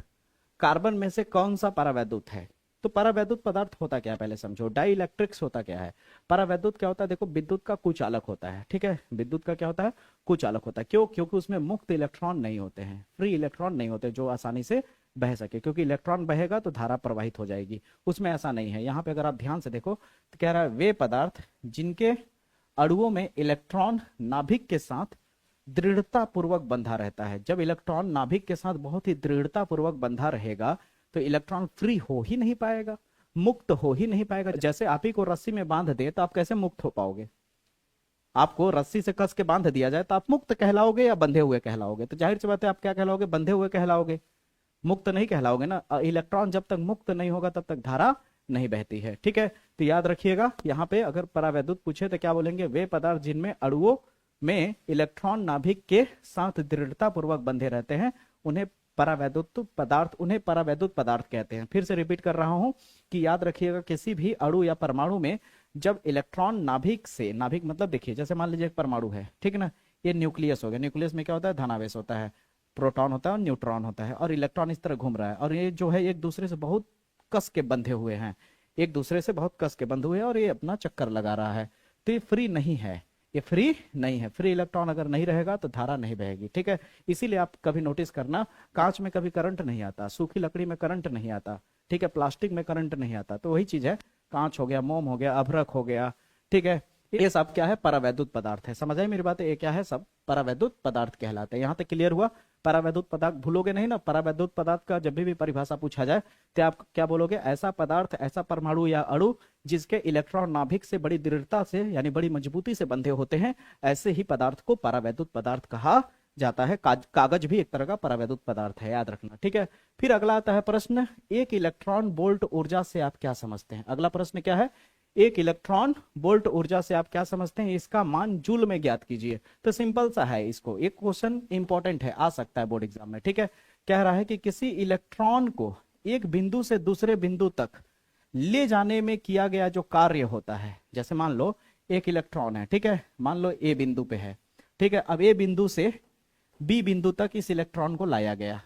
कार्बन में से कौन सा परावैद्युत है। तो परावैद्युत पदार्थ होता क्या है पहले समझो। डाई इलेक्ट्रिक्स होता क्या है, परावैद्युत क्या होता है, देखो विद्युत का कुचालक होता है। ठीक है, विद्युत का क्या होता है, कुचालक होता है। क्यों, क्योंकि उसमें मुक्त इलेक्ट्रॉन नहीं होते हैं, फ्री इलेक्ट्रॉन नहीं होते जो आसानी से बह सके, क्योंकि इलेक्ट्रॉन बहेगा तो धारा प्रवाहित हो जाएगी, उसमें ऐसा नहीं है। यहाँ पे अगर आप ध्यान से देखो तो कह रहा है वे पदार्थ जिनके अणुओं में इलेक्ट्रॉन नाभिक के साथ दृढ़ता पूर्वक बंधा रहता है। जब इलेक्ट्रॉन नाभिक के साथ बहुत ही दृढ़ता पूर्वक बंधा रहेगा तो इलेक्ट्रॉन फ्री हो ही नहीं पाएगा, मुक्त हो ही नहीं पाएगा। जैसे आप ही को रस्सी में बांध दे तो आप कैसे मुक्त हो पाओगे, आपको रस्सी से कस के बांध दिया जाए तो आप मुक्त कहलाओगे या बंधे हुए कहलाओगे। तो जाहिर सी बात है आप क्या कहलाओगे, बंधे हुए कहलाओगे, मुक्त नहीं कहलाओगे ना। इलेक्ट्रॉन जब तक मुक्त नहीं होगा तब तक धारा नहीं बहती है। ठीक है, तो याद रखिएगा यहाँ पे अगर परावैद्युत पूछे तो क्या बोलेंगे, वे पदार्थ जिनमें अणुओं में इलेक्ट्रॉन नाभिक के साथ दृढ़ता पूर्वक बंधे रहते हैं उन्हें परावैद्युत पदार्थ, उन्हें परावैद्युत पदार्थ कहते हैं। फिर से रिपीट कर रहा हूं कि याद रखिएगा किसी भी अणु या परमाणु में जब इलेक्ट्रॉन नाभिक से, नाभिक मतलब देखिए जैसे मान लीजिए एक परमाणु है, ठीक है ना, ये न्यूक्लियस हो गया, न्यूक्लियस में क्या होता है, धनावेश होता है, प्रोटॉन होता है और न्यूट्रॉन होता है, और इलेक्ट्रॉन इस तरह घूम रहा है, और ये जो है एक दूसरे से बहुत कस के बंधे हुए हैं, एक दूसरे से बहुत कस के बंधे हुए हैं और ये अपना चक्कर लगा रहा है। तो ये फ्री नहीं है, ये फ्री नहीं है। फ्री इलेक्ट्रॉन अगर नहीं रहेगा तो धारा नहीं बहेगी। ठीक है, इसीलिए आप कभी नोटिस करना कांच में कभी करंट नहीं आता, सूखी लकड़ी में करंट नहीं आता, ठीक है, प्लास्टिक में करंट नहीं आता। तो वही चीज है, कांच हो गया, मोम हो गया, अभ्रक हो गया, ठीक है, ये सब क्या है, परावैद्युत पदार्थ है। समझ आई मेरी बात, ये क्या है, सब परावैद्युत पदार्थ कहलाते हैं। यहां तक क्लियर हुआ। परावैद्युत पदार्थ भूलोगे नहीं ना, परावैद्युत पदार्थ का जब भी परिभाषा पूछा जाए तो आप क्या बोलोगे, ऐसा पदार्थ, ऐसा परमाणु या अणु जिसके इलेक्ट्रॉन नाभिक से बड़ी दृढ़ता से यानी बड़ी मजबूती से बंधे होते हैं, ऐसे ही पदार्थ को परावैद्युत पदार्थ कहा जाता है। कागज भी एक तरह का परावैद्युत पदार्थ है, याद रखना। ठीक है, फिर अगला आता है प्रश्न, एक इलेक्ट्रॉन वोल्ट ऊर्जा से आप क्या समझते हैं। अगला प्रश्न क्या है, एक इलेक्ट्रॉन वोल्ट ऊर्जा से आप क्या समझते हैं, इसका मान जूल में ज्ञात कीजिए। तो सिंपल सा है, इसको एक क्वेश्चन इंपॉर्टेंट है, आ सकता है बोर्ड एग्जाम में। ठीक है, कह रहा है कि किसी इलेक्ट्रॉन को एक बिंदु से दूसरे बिंदु तक ले जाने में किया गया जो कार्य होता है, जैसे मान लो एक इलेक्ट्रॉन है, ठीक है, मान लो ए बिंदु पे है, ठीक है, अब ए बिंदु से बी बिंदु तक इस इलेक्ट्रॉन को लाया गया,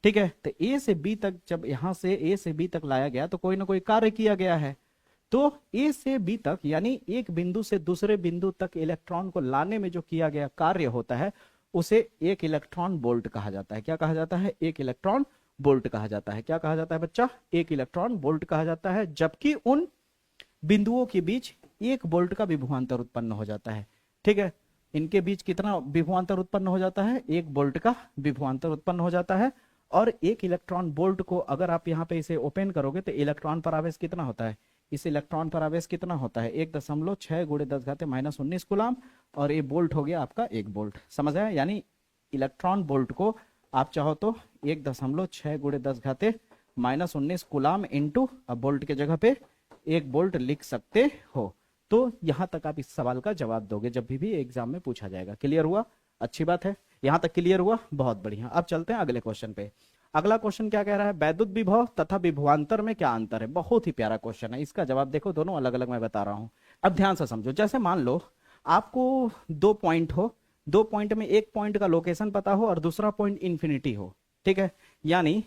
ठीक है, तो ए से बी तक, जब यहां से ए से बी तक लाया गया तो कोई ना कोई कार्य किया गया है। तो ए से बी तक यानी एक बिंदु से दूसरे बिंदु तक इलेक्ट्रॉन को लाने में जो किया गया कार्य होता है उसे एक इलेक्ट्रॉन वोल्ट कहा जाता है। क्या कहा जाता है, एक इलेक्ट्रॉन वोल्ट कहा जाता है। क्या कहा जाता है बच्चा, एक इलेक्ट्रॉन वोल्ट कहा जाता है, जबकि उन बिंदुओं के बीच 1 वोल्ट का विभवांतर उत्पन्न हो जाता है। ठीक है, इनके बीच कितना विभवांतर उत्पन्न हो जाता है, 1 वोल्ट का विभवांतर उत्पन्न हो जाता है। और एक इलेक्ट्रॉन वोल्ट को अगर आप यहाँ पे इसे ओपन करोगे तो इलेक्ट्रॉन पर आवेश कितना होता है, इस इलेक्ट्रॉन पर आवेश कितना होता है, 1.6 × 10⁻⁻19 कूलाम, और ये वोल्ट हो गया आपका 1 वोल्ट। समझ आया, यानी इलेक्ट्रॉन वोल्ट को आप चाहो तो 1.6 × 10⁻⁻19 कूलाम इंटू, अब वोल्ट के जगह पे 1 वोल्ट लिख सकते हो। तो यहां तक आप इस सवाल का जवाब दोगे जब भी एग्जाम में पूछा जाएगा। क्लियर हुआ, अच्छी बात है, यहां तक क्लियर हुआ, बहुत बढ़िया। अब चलते हैं अगले क्वेश्चन पे। अगला क्वेश्चन क्या कह रहा है, वैद्युत विभव तथा विभवांतर में क्या अंतर है। बहुत ही प्यारा क्वेश्चन है, इसका जवाब देखो, दोनों अलग अलग मैं बता रहा हूं। अब ध्यान से समझो, जैसे मान लो आपको 2 पॉइंट हो, 2 पॉइंट में एक पॉइंट का लोकेशन पता हो और दूसरा पॉइंट इंफिनिटी हो, ठीक है, यानी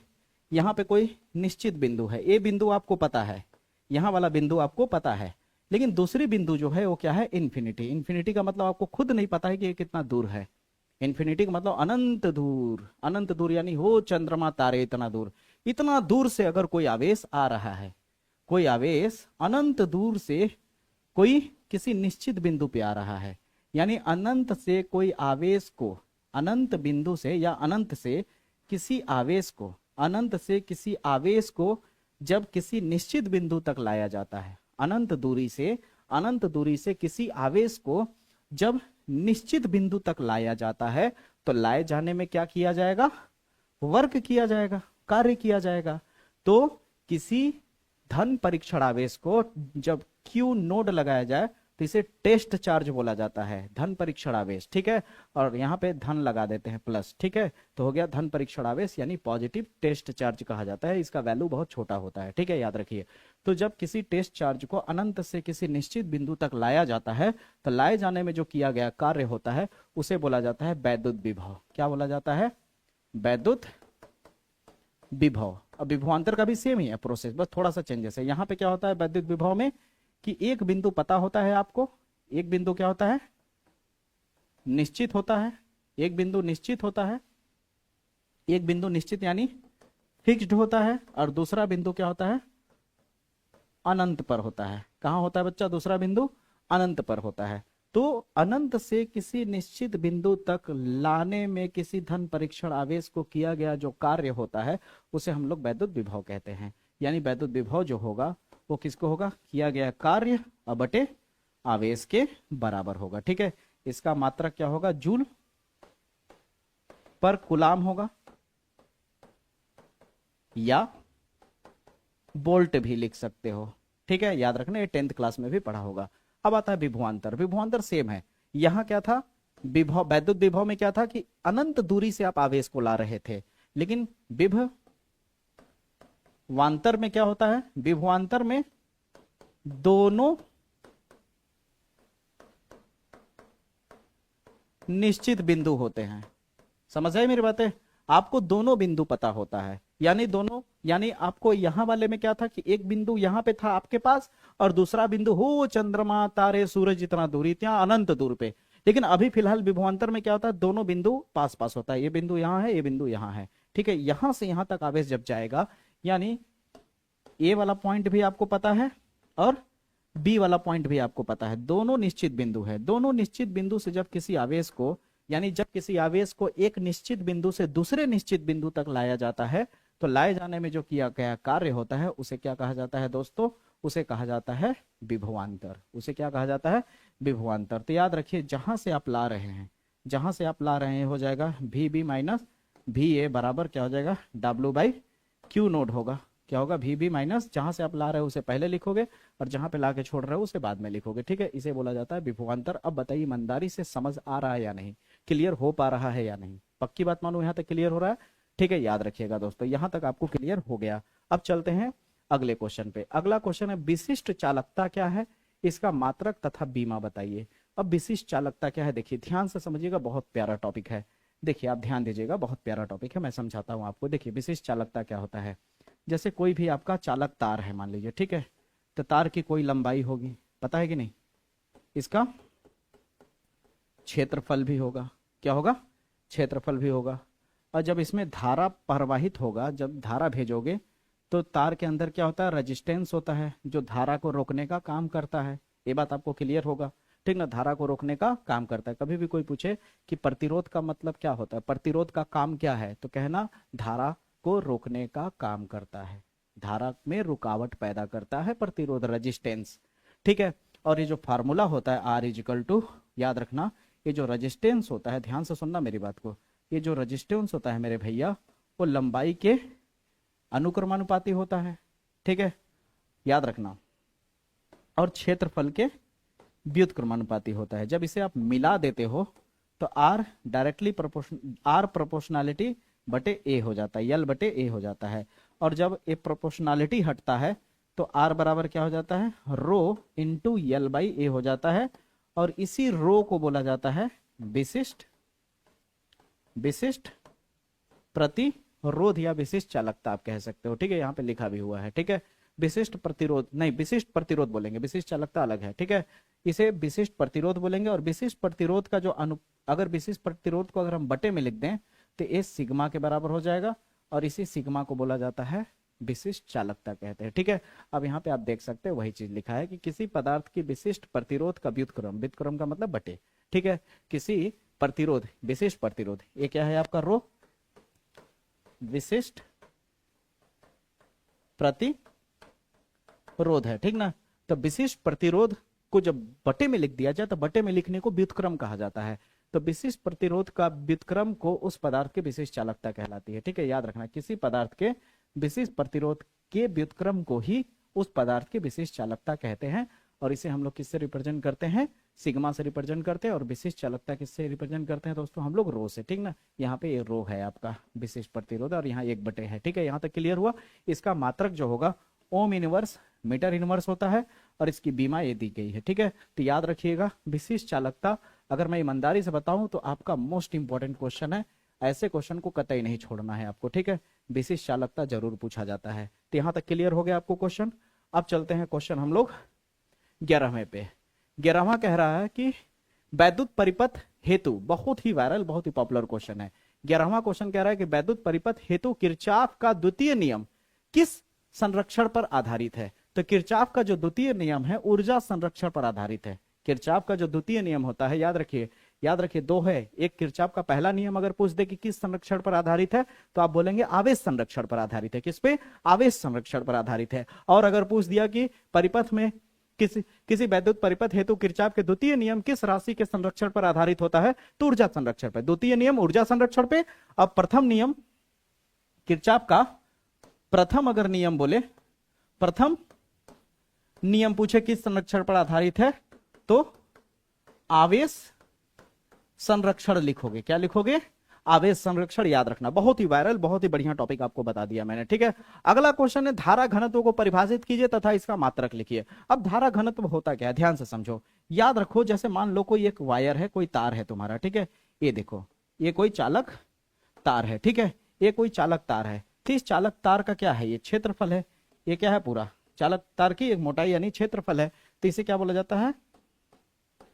यहां पे कोई निश्चित बिंदु है, ए बिंदु आपको पता है, यहां वाला बिंदु आपको पता है, लेकिन दूसरी बिंदु जो है वो क्या है, इन्फिनिटी। इन्फिनिटी का मतलब आपको खुद नहीं पता है कि ये कितना दूर है। इन्फिनिटी का मतलब अनंत दूर, अनंत दूर यानी हो चंद्रमा तारे इतना दूर, इतना दूर से अगर कोई आवेश आ रहा है, कोई आवेश अनंत दूर से कोई किसी निश्चित बिंदु पे आ रहा है, यानी अनंत से कोई आवेश को अनंत बिंदु से या अनंत से किसी आवेश को, अनंत से किसी आवेश को जब किसी निश्चित बिंदु तक लाया जाता है, अनंत दूरी से किसी आवेश को जब निश्चित बिंदु तक लाया जाता है तो लाए जाने में क्या किया जाएगा, वर्क किया जाएगा, कार्य किया जाएगा। तो किसी धन परीक्षण आवेश को जब Q नोड लगाया जाए तो इसे टेस्ट चार्ज बोला जाता है, धन परीक्षण आवेश, ठीक है। और यहाँ पे धन लगा देते हैं प्लस, ठीक है, तो हो गया धन परीक्षण आवेश यानी पॉजिटिव टेस्ट चार्ज कहा जाता है। इसका वैल्यू बहुत छोटा होता है, ठीक है, याद रखिए। तो जब किसी टेस्ट चार्ज को अनंत से किसी निश्चित बिंदु तक लाया जाता है तो लाए जाने में जो किया गया कार्य होता है उसे बोला जाता है वैद्युत विभव। क्या बोला जाता है, वैद्युत विभव। अब विभवांतर का भी सेम ही है प्रोसेस, बस थोड़ा सा चेंजेस है। यहाँ पे क्या होता है वैद्युत विभव में कि एक बिंदु पता होता है आपको, एक बिंदु क्या होता है, निश्चित होता है, एक बिंदु निश्चित होता है, एक बिंदु निश्चित यानी फिक्स्ड होता है, और दूसरा बिंदु क्या होता है, अनंत पर होता है। कहां होता है बच्चा, दूसरा बिंदु अनंत पर होता है। तो अनंत से किसी निश्चित बिंदु तक लाने में किसी धन परीक्षण आवेश को किया गया जो कार्य होता है उसे हम लोग वैद्युत विभव कहते हैं। यानी वैद्युत विभव जो होगा वो किसको होगा, किया गया कार्य बटे आवेश के बराबर होगा, ठीक है। इसका मात्रक क्या होगा, जूल पर कूलाम होगा या बोल्ट भी लिख सकते हो, ठीक है, याद रखना, ये 10th क्लास में भी पढ़ा होगा। अब आता है विभवांतर। विभवांतर सेम है। यहां क्या था, विभव, वैद्युत विभव में क्या था कि अनंत दूरी से आप आवेश को ला रहे थे, लेकिन विभवांतर में क्या होता है, विभवांतर में दोनों निश्चित बिंदु होते हैं। समझ आए मेरी बातें, आपको दोनों बिंदु पता होता है, यानी दोनों, यानी आपको यहां वाले में क्या था कि एक बिंदु यहां पे था आपके पास और दूसरा बिंदु हो चंद्रमा तारे सूरज जितना दूरी ત્યાં अनंत दूर पे। लेकिन अभी फिलहाल विभवांतर में क्या होता है, दोनों बिंदु पास पास होता है, ये बिंदु यहां है, ये बिंदु यहां है, ठीक है। यहां से यहां तक आवेश जब जाएगा, यानी ए वाला पॉइंट भी आपको पता है और बी वाला पॉइंट भी आपको पता है, दोनों निश्चित बिंदु है। दोनों निश्चित बिंदु से जब किसी आवेश को, यानी जब किसी आवेश को एक निश्चित बिंदु से दूसरे निश्चित बिंदु तक लाया जाता है तो लाए जाने में जो किया गया कार्य होता है उसे क्या कहा जाता है दोस्तों, उसे कहा जाता है विभवांतर। उसे क्या कहा जाता है, विभवांतर। तो याद रखिए, जहां से आप ला रहे हैं, जहां से आप ला रहे हैं हो जाएगा V B minus V A बराबर क्या हो जाएगा, डब्ल्यू बाई क्यू नोड होगा। क्या होगा, वी बी माइनस, जहां से आप ला रहे हो उसे पहले लिखोगे और जहां पे ला के छोड़ रहे हो उसे बाद में लिखोगे, ठीक है। इसे बोला जाता है विभवांतर। अब बताइए ईमानदारी से समझ आ रहा है या नहीं, क्लियर हो पा रहा है या नहीं, पक्की बात मानो यहाँ तक क्लियर हो रहा है, ठीक है। याद रखिएगा दोस्तों, यहां तक आपको क्लियर हो गया। अब चलते हैं अगले क्वेश्चन पे। अगला क्वेश्चन है विशिष्ट चालकता क्या है, इसका मात्रक तथा बीमा बताइए। अब विशिष्ट चालकता क्या है, देखिए ध्यान से समझिएगा, बहुत प्यारा टॉपिक है। देखिए आप ध्यान दीजिएगा, बहुत प्यारा टॉपिक है, मैं समझाता हूं आपको। देखिए विशिष्ट चालकता क्या होता है, जैसे कोई भी आपका चालक तार है मान लीजिए, ठीक है, तो तार की कोई लंबाई होगी, पता है कि नहीं, इसका क्षेत्रफल भी होगा। क्या होगा, क्षेत्रफल भी होगा। और जब इसमें धारा प्रवाहित होगा, जब धारा भेजोगे तो तार के अंदर क्या होता है, रेजिस्टेंस होता है जो धारा को रोकने का काम करता है। ये बात आपको क्लियर होगा, ठीक ना, धारा को रोकने का काम करता है। कभी भी कोई पूछे कि प्रतिरोध का मतलब क्या होता है, प्रतिरोध का काम क्या है, तो कहना धारा को रोकने का काम करता है, धारा में रुकावट पैदा करता है प्रतिरोध, रेजिस्टेंस, ठीक है। और ये जो फार्मूला होता है आर इजिकल टू, याद रखना, ये जो रेजिस्टेंस होता है, ध्यान से सुनना मेरी बात को, ये जो रेजिस्टेंस होता है मेरे भैया वो लंबाई के अनुक्रमानुपाती होता है, ठीक है, याद रखना। और क्षेत्रफल के व्युत्क्रमानुपाती होता है। जब इसे आप मिला देते हो तो आर डायरेक्टली आर प्रोपोर्शनैलिटी बटे ए हो जाता है, यल बटे ए हो जाता है। और जब ए प्रोपोर्शनैलिटी हटता है तो आर बराबर क्या हो जाता है, रो इंटू यल बाई ए हो जाता है। और इसी रो को बोला जाता है विशिष्ट प्रतिरोध या विशिष्ट चालकता आप कह सकते हो, ठीक है, यहाँ पे लिखा भी हुआ है, ठीक है। विशिष्ट प्रतिरोध नहीं, विशिष्ट प्रतिरोध बोलेंगे, विशिष्ट चालकता अलग है, ठीक है। इसे विशिष्ट प्रतिरोध बोलेंगे। और विशिष्ट प्रतिरोध का जो अगर विशिष्ट प्रतिरोध को अगर हम बटे में लिख दें तो ये सिग्मा के बराबर हो जाएगा और इसी सिग्मा को बोला जाता है विशिष्ट चालकता कहते हैं, ठीक है। अब यहाँ पे आप देख सकते हैं वही चीज लिखा है कि किसी पदार्थ की विशिष्ट प्रतिरोध का व्युत्क्रम, व्युत्क्रम का मतलब बटे, ठीक है, किसी प्रतिरोध, विशिष्ट प्रतिरोध, ये क्या है आपका रो, विशिष्ट प्रतिरोध है, ठीक ना। तो विशिष्ट प्रतिरोध को जब बटे में लिख दिया जाए तो बटे में लिखने को व्युत्क्रम कहा जाता है। तो विशिष्ट प्रतिरोध का व्युत्क्रम को उस पदार्थ के विशिष्ट चालकता कहलाती है, ठीक है, याद रखना। किसी पदार्थ के विशिष्ट प्रतिरोध के व्युत्क्रम को ही उस पदार्थ के विशिष्ट चालकता कहते हैं। और इसे हम लोग किससे रिप्रेजेंट करते हैं, सिग्मा से रिप्रेजेंट करते हैं। और विशिष्ट चालकता किससे रिप्रेजेंट करते हैं दोस्तों, हम लोग रो से, ठीक ना। यहाँ पे ये रो है आपका विशिष्ट प्रतिरोध और यहाँ 1/, है, ठीक है। यहाँ तक क्लियर हुआ। इसका मात्रक जो होगा ओम इनवर्स मीटर इनवर्स होता है और इसकी बीमा ये दी गई है, ठीक है। तो याद रखिएगा विशिष्ट चालकता, अगर मैं ईमानदारी से बताऊं तो आपका मोस्ट इंपॉर्टेंट क्वेश्चन है। ऐसे क्वेश्चन को कतई नहीं छोड़ना है आपको, ठीक है। विशिष्ट चालकता जरूर पूछा जाता है। तो यहाँ तक क्लियर हो गया आपको क्वेश्चन। अब चलते हैं क्वेश्चन हम लोग 11वें पे। 11वां कह रहा है कि वैद्युत परिपथ हेतु, बहुत ही वायरल बहुत ही पॉपुलर क्वेश्चन है। 11वां क्वेश्चन कह रहा है कि वैद्युत परिपथ हेतु किरचॉफ का द्वितीय नियम किस संरक्षण पर आधारित है। तो किरचॉफ का जो द्वितीय नियम है ऊर्जा संरक्षण पर आधारित है। किरचॉफ का जो द्वितीय नियम होता है, याद रखिए 2 है। एक किरचॉफ का पहला नियम अगर पूछ दे कि किस संरक्षण पर आधारित है तो आप बोलेंगे आवेश संरक्षण पर आधारित है। किस पे, आवेश संरक्षण पर आधारित है। और अगर पूछ दिया कि परिपथ में किसी वैद्युत परिपथ हेतु किरचॉफ के द्वितीय नियम किस राशि के संरक्षण पर आधारित होता है, तो ऊर्जा संरक्षण पर। द्वितीय नियम ऊर्जा संरक्षण पे। अब प्रथम नियम किरचॉफ का प्रथम अगर नियम बोले, प्रथम नियम पूछे किस संरक्षण पर आधारित है तो आवेश संरक्षण लिखोगे। क्या लिखोगे, आवेश संरक्षण। याद रखना, बहुत ही वायरल बहुत ही बढ़िया टॉपिक आपको बता दिया मैंने, ठीक है। अगला क्वेश्चन है धारा घनत्व को परिभाषित कीजिए तथा इसका मात्रक लिखिए। अब धारा घनत्व होता क्या है, ध्यान से समझो। याद रखो, जैसे मान लो कोई एक वायर है, कोई तार है तुम्हारा, ठीक है। ये देखो, ये कोई चालक तार है, ठीक है। ये कोई चालक तार है। तो इस चालक तार का क्या है, ये क्षेत्रफल है। ये क्या है, पूरा चालक तार की एक मोटाई यानी क्षेत्रफल है। तो इसे क्या बोला जाता है,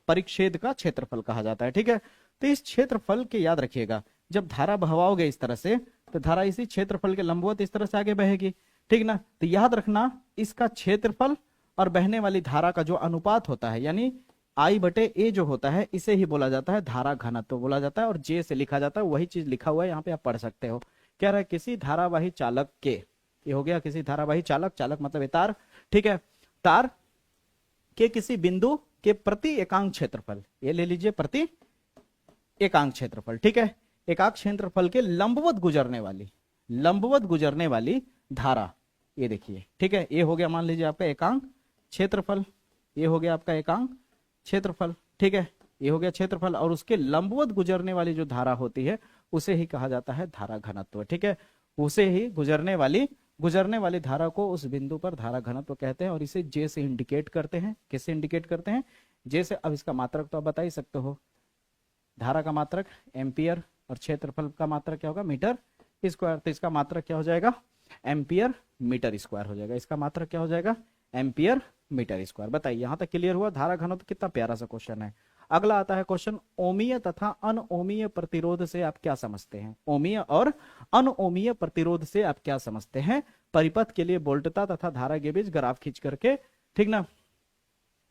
परिच्छेद का क्षेत्रफल कहा जाता है, ठीक है। तो इस क्षेत्रफल के याद रखिएगा, जब धारा बहवाओगे इस तरह से तो धारा इसी क्षेत्रफल के लंबवत इस तरह से आगे बहेगी, ठीक ना। तो याद रखना इसका क्षेत्रफल और बहने वाली धारा का जो अनुपात होता है यानी I/A जो होता है, इसे ही बोला जाता है धारा घनत्व बोला जाता है। और J से लिखा जाता है, वही चीज लिखा हुआ है यहाँ पे, आप पढ़ सकते हो। कह रहा है किसी धारावाही चालक के, ये हो गया किसी धारावाही चालक, चालक मतलब ये तार, ठीक है। तार के किसी बिंदु के प्रति एकांक क्षेत्रफल, ये ले लीजिए प्रति एकांक क्षेत्रफल, ठीक है। एकांक क्षेत्रफल के लंबवत गुजरने वाली धारा, ये देखिए, ठीक है। ये हो गया मान लीजिए आपका एकांक क्षेत्रफल, ये हो गया आपका एकांक क्षेत्रफल, ठीक है। ये हो गया क्षेत्रफल और उसके लंबवत गुजरने वाली जो धारा होती है उसे ही कहा जाता है धारा घनत्व, ठीक है। उसे ही गुजरने वाली धारा को उस बिंदु पर धारा घनत्व कहते हैं और इसे J से इंडिकेट करते हैं। किससे इंडिकेट करते हैं, J से। अब इसका मात्रक तो आप बता ही सकते हो, धारा का मात्रक एम्पियर और क्षेत्रफल का मात्रक क्या होगा, मीटर स्क्वायर। तो इसका मात्रक क्या हो जाएगा, एम्पियर मीटर स्क्वायर हो जाएगा। इसका मात्रक क्या हो जाएगा, एम्पियर मीटर स्क्वायर। बताइए, यहां तक क्लियर हुआ। धारा घनत्व कितना प्यारा सा क्वेश्चन है। अगला आता है क्वेश्चन, ओमीय तथा अनओमीय प्रतिरोध से आप क्या समझते हैं। ओमीय और अनओमीय प्रतिरोध से आप क्या समझते हैं। परिपथ के लिए वोल्टता तथा धारा के बीच ग्राफ खींच करके, ठीक ना,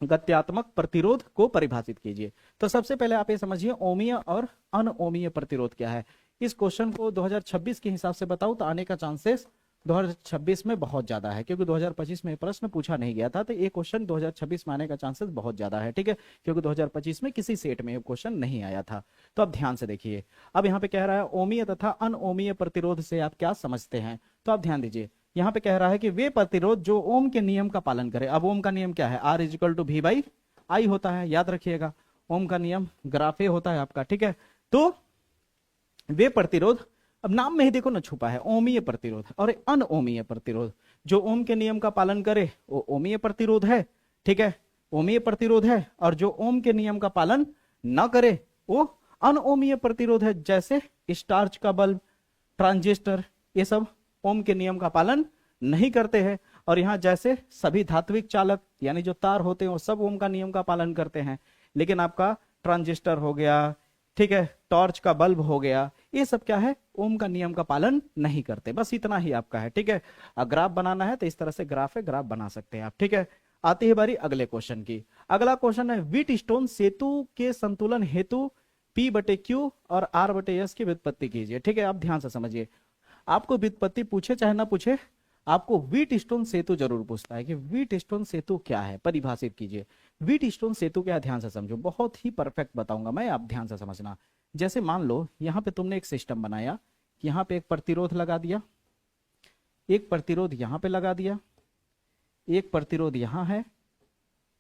गत्यात्मक प्रतिरोध को परिभाषित कीजिए। तो सबसे पहले आप ये समझिए ओमीय और अनओमीय प्रतिरोध क्या है। इस क्वेश्चन को 2026 के हिसाब से बताऊं तो आने का चांसेस 2026 में बहुत ज्यादा है, क्योंकि 2025 में प्रश्न पूछा नहीं गया था। तो ये क्वेश्चन 2026 में आने का चांसेस बहुत ज्यादा है, ठीक है, क्योंकि 2025 में किसी सेट में ये क्वेश्चन नहीं आया था। तो अब ध्यान से देखिए, अब यहाँ पे कह रहा है ओमीय तथा अनओमीय प्रतिरोध से आप क्या समझते हैं। तो आप ध्यान दीजिए, यहाँ पे कह रहा है कि वे प्रतिरोध जो ओम के नियम का पालन करे। अब ओम का नियम क्या है, R = V/I होता है, याद रखिएगा। ओम का नियम ग्राफ ए होता है आपका, ठीक है। तो वे प्रतिरोध, अब नाम में ही देखो ना छुपा है, ओमीय प्रतिरोध और अनओमीय प्रतिरोध। जो ओम के नियम का पालन करे वो ओमीय प्रतिरोध है, ठीक है, ओमीय प्रतिरोध है। और जो ओम के नियम का पालन न करे वो अनओमीय प्रतिरोध है। जैसे स्टार्च का बल्ब, ट्रांजिस्टर, ये सब ओम के नियम का पालन नहीं करते हैं। और यहाँ जैसे सभी धात्विक चालक यानी जो तार होते हैं वो सब ओम का नियम का पालन करते हैं, लेकिन आपका ट्रांजिस्टर हो गया, ठीक है, टॉर्च का बल्ब हो गया, ये सब क्या है, ओम का नियम का पालन नहीं करते। बस इतना ही आपका है, ठीक है। ग्राफ बनाना है तो इस तरह से ग्राफ बना सकते हैं आप, ठीक है। आती है बारी अगले क्वेश्चन की। अगला क्वेश्चन है व्हीटस्टोन सेतु के संतुलन हेतु P बटे Q और R बटे S की व्युत्पत्ति कीजिए। ठीक है, आप ध्यान से समझिए, आपको व्युत्पत्ति पूछे चाहे ना पूछे, आपको व्हीटस्टोन सेतु जरूर पूछता है कि व्हीटस्टोन सेतु क्या है, परिभाषित कीजिए। व्हीटस्टोन सेतु क्या, ध्यान से समझो, बहुत ही परफेक्ट बताऊंगा मैं, आप ध्यान से समझना। जैसे मान लो यहाँ पे तुमने एक सिस्टम बनाया, यहाँ पे एक प्रतिरोध लगा दिया, एक प्रतिरोध यहाँ पे लगा दिया, एक प्रतिरोध यहाँ है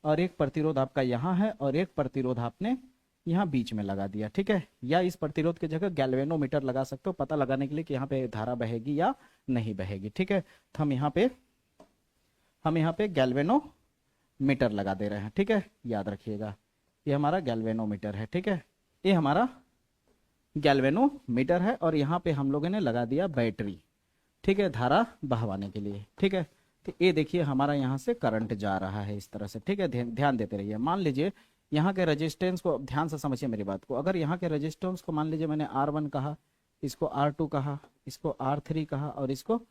और एक प्रतिरोध आपका यहाँ है और एक प्रतिरोध आपने यहाँ बीच में लगा दिया। ठीक है, या इस प्रतिरोध की जगह गैल्वेनोमीटर लगा सकते हो पता लगाने के लिए कि यहाँ पे धारा बहेगी या नहीं बहेगी। ठीक है, तो हम यहाँ पे गैल्वेनोमीटर लगा दे रहे हैं। ठीक है, याद रखिएगा, ये हमारा गैल्वेनोमीटर है। ठीक है, ये हमारा गैल्वेनोमीटर है और यहाँ पे हम लोगों ने लगा दिया बैटरी। ठीक है, धारा बहवाने के लिए। ठीक है, तो ये देखिए हमारा यहाँ से करंट जा रहा है इस तरह से। ठीक है, ध्यान देते रहिए। मान लीजिए यहाँ के रेजिस्टेंस को, ध्यान से समझिए मेरी बात को, अगर यहाँ के रेजिस्टेंस को मान लीजिए मैंने R1 कहा, इसको R2 कहा, इसको R3 कहा और इसको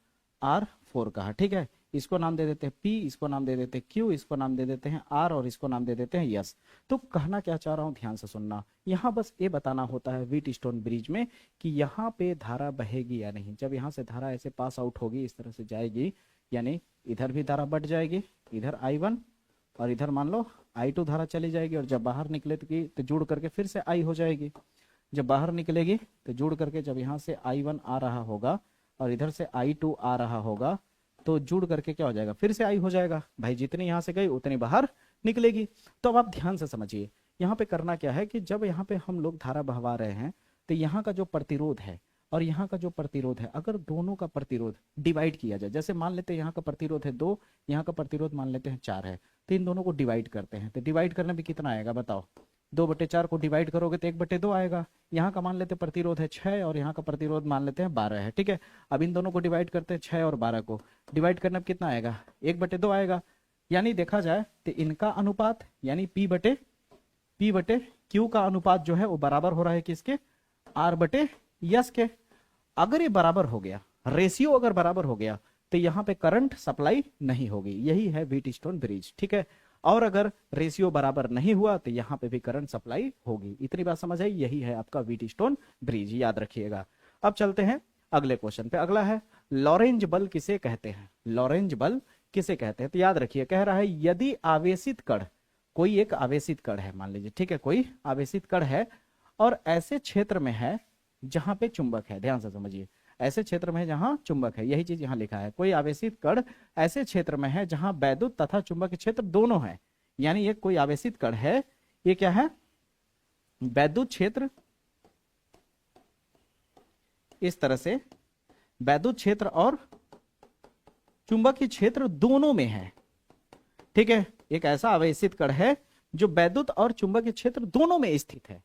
R4 कहा। ठीक है, इसको नाम दे देते हैं P, इसको नाम दे देते हैं Q, इसको नाम दे देते हैं R और इसको नाम दे देते हैं S। तो कहना क्या चाह रहा हूं, ध्यान से सुनना। यहाँ बस ये बताना होता है व्हीटस्टोन ब्रिज में कि यहाँ पे धारा बहेगी या नहीं। जब यहाँ से धारा ऐसे पास आउट होगी, इस तरह से जाएगी, यानी इधर भी धारा बढ़ जाएगी, इधर I1 और इधर मान लो I2 धारा चली जाएगी, और जब बाहर निकले तो जुड़ करके फिर से I हो जाएगी। जब बाहर निकलेगी तो जुड़ करके जब यहाँ से I1 आ रहा होगा और इधर से I2 आ रहा होगा, तो जुड़ करके क्या हो जाएगा, फिर से I हो जाएगा। भाई जितनी यहाँ से गई उतनी बाहर निकलेगी। तो अब आप ध्यान से समझिए, यहाँ पे करना क्या है कि जब यहाँ पे हम लोग धारा बहवा रहे हैं तो यहाँ का जो प्रतिरोध है और यहाँ का जो प्रतिरोध है, अगर दोनों का प्रतिरोध डिवाइड किया जाए, जैसे मान लेते हैं यहाँ का प्रतिरोध है 2, यहाँ का प्रतिरोध मान लेते हैं 4 है, तो इन दोनों को डिवाइड करते हैं। तो डिवाइड करने में कितना आएगा बताओ, 2/4 को डिवाइड करोगे तो 1/2 आएगा। यहाँ का मान लेते प्रतिरोध है 6 और यहाँ का प्रतिरोध मान लेते हैं 12 है। ठीक है, अब इन दोनों को डिवाइड करते हैं, 6 और 12 को डिवाइड करने में कितना आएगा, 1/2 आएगा। यानी देखा जाए तो इनका अनुपात यानी P बटे Q का अनुपात जो है वो बराबर हो रहा है किसके, R बटे S के। अगर ये बराबर हो गया, रेशियो अगर बराबर हो गया, तो यहाँ पे करंट सप्लाई नहीं होगी। यही है व्हीटस्टोन ब्रिज। ठीक है, और अगर रेशियो बराबर नहीं हुआ तो यहाँ पे भी करंट सप्लाई होगी। इतनी बात समझ आई, यही है आपका व्हीटस्टोन ब्रिज, याद रखिएगा। अब चलते हैं अगले क्वेश्चन पे। अगला है लॉरेंज बल किसे कहते हैं, लॉरेंज बल किसे कहते हैं। तो याद रखिए, कह रहा है यदि आवेशित कण, कोई एक आवेशित कण है मान लीजिए, ठीक है, कोई आवेशित कण है और ऐसे क्षेत्र में है जहां पे चुंबक है। ध्यान से समझिए, ऐसे क्षेत्र में है जहां चुंबक है, यही चीज यहां लिखा है। कोई आवेशित कण ऐसे क्षेत्र में है जहां वैद्युत तथा चुंबकीय क्षेत्र दोनों है। यानी ये कोई आवेशित कण है, ये क्या है, वैद्युत क्षेत्र, इस तरह से वैद्युत क्षेत्र और चुंबकीय क्षेत्र दोनों में है। ठीक है, एक ऐसा आवेशित कण है जो वैद्युत और चुंबकीय क्षेत्र दोनों में स्थित है।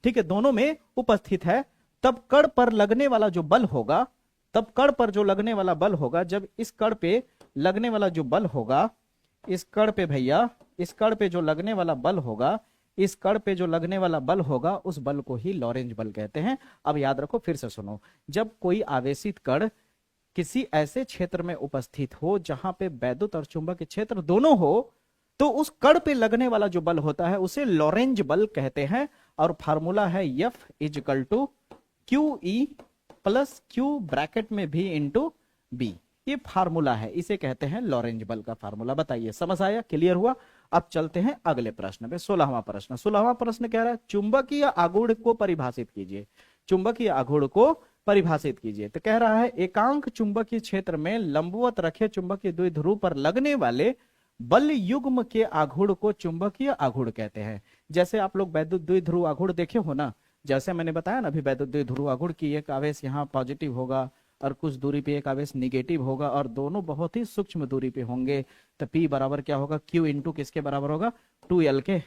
ठीक है, दोनों में उपस्थित है। तब कण पर लगने वाला जो बल होगा, तब कण पर जो लगने वाला बल होगा, जब इस कण पे लगने वाला जो बल होगा, इस कण पे भैया, इस कण पे जो लगने वाला बल होगा, इस कण पे जो लगने वाला बल होगा, उस बल को ही लॉरेंज बल कहते हैं। अब याद रखो, फिर से सुनो, जब कोई आवेशित कण किसी ऐसे क्षेत्र में उपस्थित हो जहां पे वैद्युत और चुंबकीय क्षेत्र दोनों हो, तो उस कण पे लगने वाला जो बल होता है उसे लॉरेंज बल कहते हैं। और फार्मूला है F = QE + Q ब्रैकेट में V × B। ये फार्मूला है, इसे कहते हैं लॉरेंज बल का फार्मूला। बताइए, समझ आया, क्लियर हुआ। अब चलते हैं अगले प्रश्न पे, 16वां प्रश्न। 16वां प्रश्न कह रहा है चुंबकीय आघूर्ण को परिभाषित कीजिए। चुंबकीय आघूर्ण को परिभाषित कीजिए। तो कह रहा है एकांक चुंबकीय क्षेत्र में लंबवत रखे चुंबकीय द्विध्रुव पर लगने वाले बल युग्म के आघूर्ण को चुंबकीय आघूर्ण कहते हैं। जैसे आप लोग वैद्युत द्विध्रुव आघूर्ण देखे हो ना, जैसे मैंने बताया ना अभी, वैद्युत द्विध्रुव आघूर्ण की एक आवेश यहाँ पॉजिटिव होगा और कुछ दूरी पे एक आवेश निगेटिव होगा और दोनों बहुत ही सूक्ष्म दूरी पे होंगे। तो P बराबर क्या होगा, Q × किसके बराबर होगा, 2L के।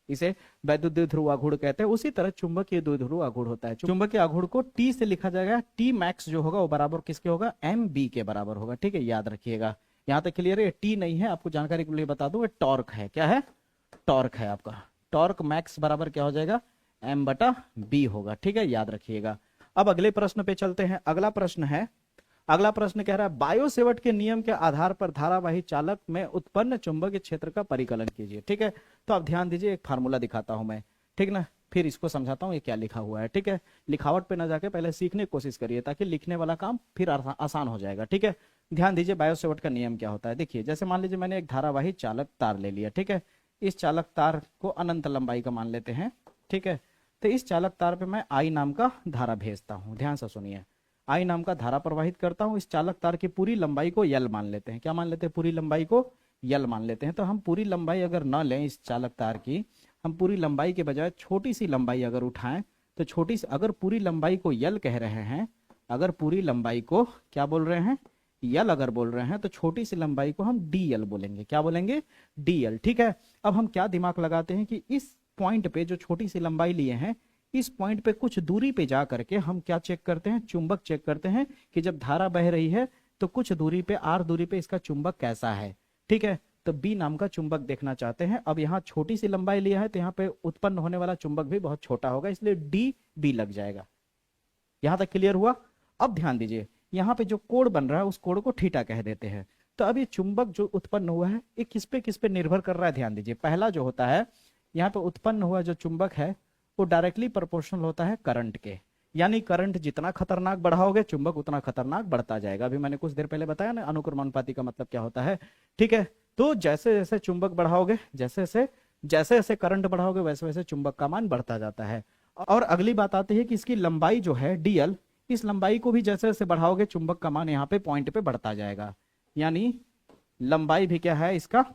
इसे वैद्युत द्विध्रुव आघूर्ण कहते हैं। उसी तरह चुंबकीय द्विध्रुव आघूर्ण होता है। चुंबकीय आघूर्ण को T से लिखा जाएगा, T मैक्स जो होगा वो बराबर किसके होगा, MB के बराबर होगा। ठीक है, याद रखिएगा। यहाँ तक क्लियर है। T नहीं है, आपको जानकारी के लिए बता दूं, टॉर्क है। क्या है, टॉर्क है आपका। टॉर्क मैक्स बराबर क्या हो जाएगा, M/B होगा। ठीक है, याद रखिएगा। अब अगले प्रश्न पे चलते हैं। अगला प्रश्न कह रहा है बायो-सेवर्ट के नियम के आधार पर धारावाही चालक में उत्पन्न चुंबकीय क्षेत्र का परिकलन कीजिए। ठीक है, तो आप ध्यान दीजिए, एक फार्मूला दिखाता हूं मैं, ठीक ना। फिर इसको समझाता हूँ ये क्या लिखा हुआ है, ठीक है। लिखावट पे ना जाके पहले सीखने की कोशिश करिए, ताकि लिखने वाला काम फिर आसान हो जाएगा, ठीक है। ध्यान दीजिए बायो सेवर्ट का नियम क्या होता है। देखिए जैसे मान लीजिए मैंने एक धारावाही चालक तार ले लिया, ठीक है। इस चालक तार को अनंत लंबाई का मान लेते हैं, ठीक है। तो इस चालक तार पे मैं आई नाम का धारा भेजता हूँ, ध्यान से सुनिए। आई नाम का धारा प्रवाहित करता हूँ। इस चालक तार की पूरी लंबाई को यल मान लेते हैं। क्या मान लेते हैं? पूरी लंबाई को यल मान लेते हैं। तो हम पूरी लंबाई अगर न लें इस चालक तार की, हम पूरी लंबाई के बजाय छोटी सी लंबाई अगर उठाएं, तो छोटी सी, अगर पूरी लंबाई को यल कह रहे हैं, अगर पूरी लंबाई को क्या बोल रहे हैं? यल अगर बोल रहे हैं, तो छोटी सी लंबाई को हम डी यल बोलेंगे। क्या बोलेंगे? डी यल, ठीक है। अब हम क्या दिमाग लगाते हैं कि इस पॉइंट पे जो छोटी सी लंबाई लिए हैं, इस पॉइंट पे कुछ दूरी पे जा करके हम क्या चेक करते हैं? चुंबक चेक करते हैं कि जब धारा बह रही है तो कुछ दूरी पे, आर दूरी पे इसका चुंबक कैसा है, ठीक है। तो बी नाम का चुंबक देखना चाहते हैं। अब यहाँ छोटी सी लंबाई लिया है तो यहाँ पे उत्पन्न होने वाला चुंबक भी बहुत छोटा होगा, इसलिए डी बी लग जाएगा। यहां तक क्लियर हुआ? अब ध्यान दीजिए, यहाँ पे जो कोण बन रहा है उस कोण को थीटा कह देते हैं। तो अब ये चुंबक जो उत्पन्न हुआ है ये किस पे निर्भर कर रहा है? ध्यान दीजिए, पहला जो होता है यहाँ पे उत्पन्न हुआ जो चुंबक है वो डायरेक्टली प्रोपोर्शनल होता है करंट के, यानी करंट जितना खतरनाक बढ़ाओगे चुंबक उतना खतरनाक बढ़ता जाएगा। अभी मैंने कुछ देर पहले बताया ना अनुक्रमानुपाती का मतलब क्या होता है, ठीक है। तो जैसे जैसे चुंबक बढ़ाओगे, जैसे जैसे करंट बढ़ाओगे, वैसे वैसे चुंबक का मान बढ़ता जाता है। और अगली बात आती है कि इसकी लंबाई जो है डीएल, इस लंबाई को भी जैसे जैसे बढ़ाओगे चुंबक का मान यहाँ पे पॉइंट पे बढ़ता जाएगा, यानी लंबाई भी क्या है? इसका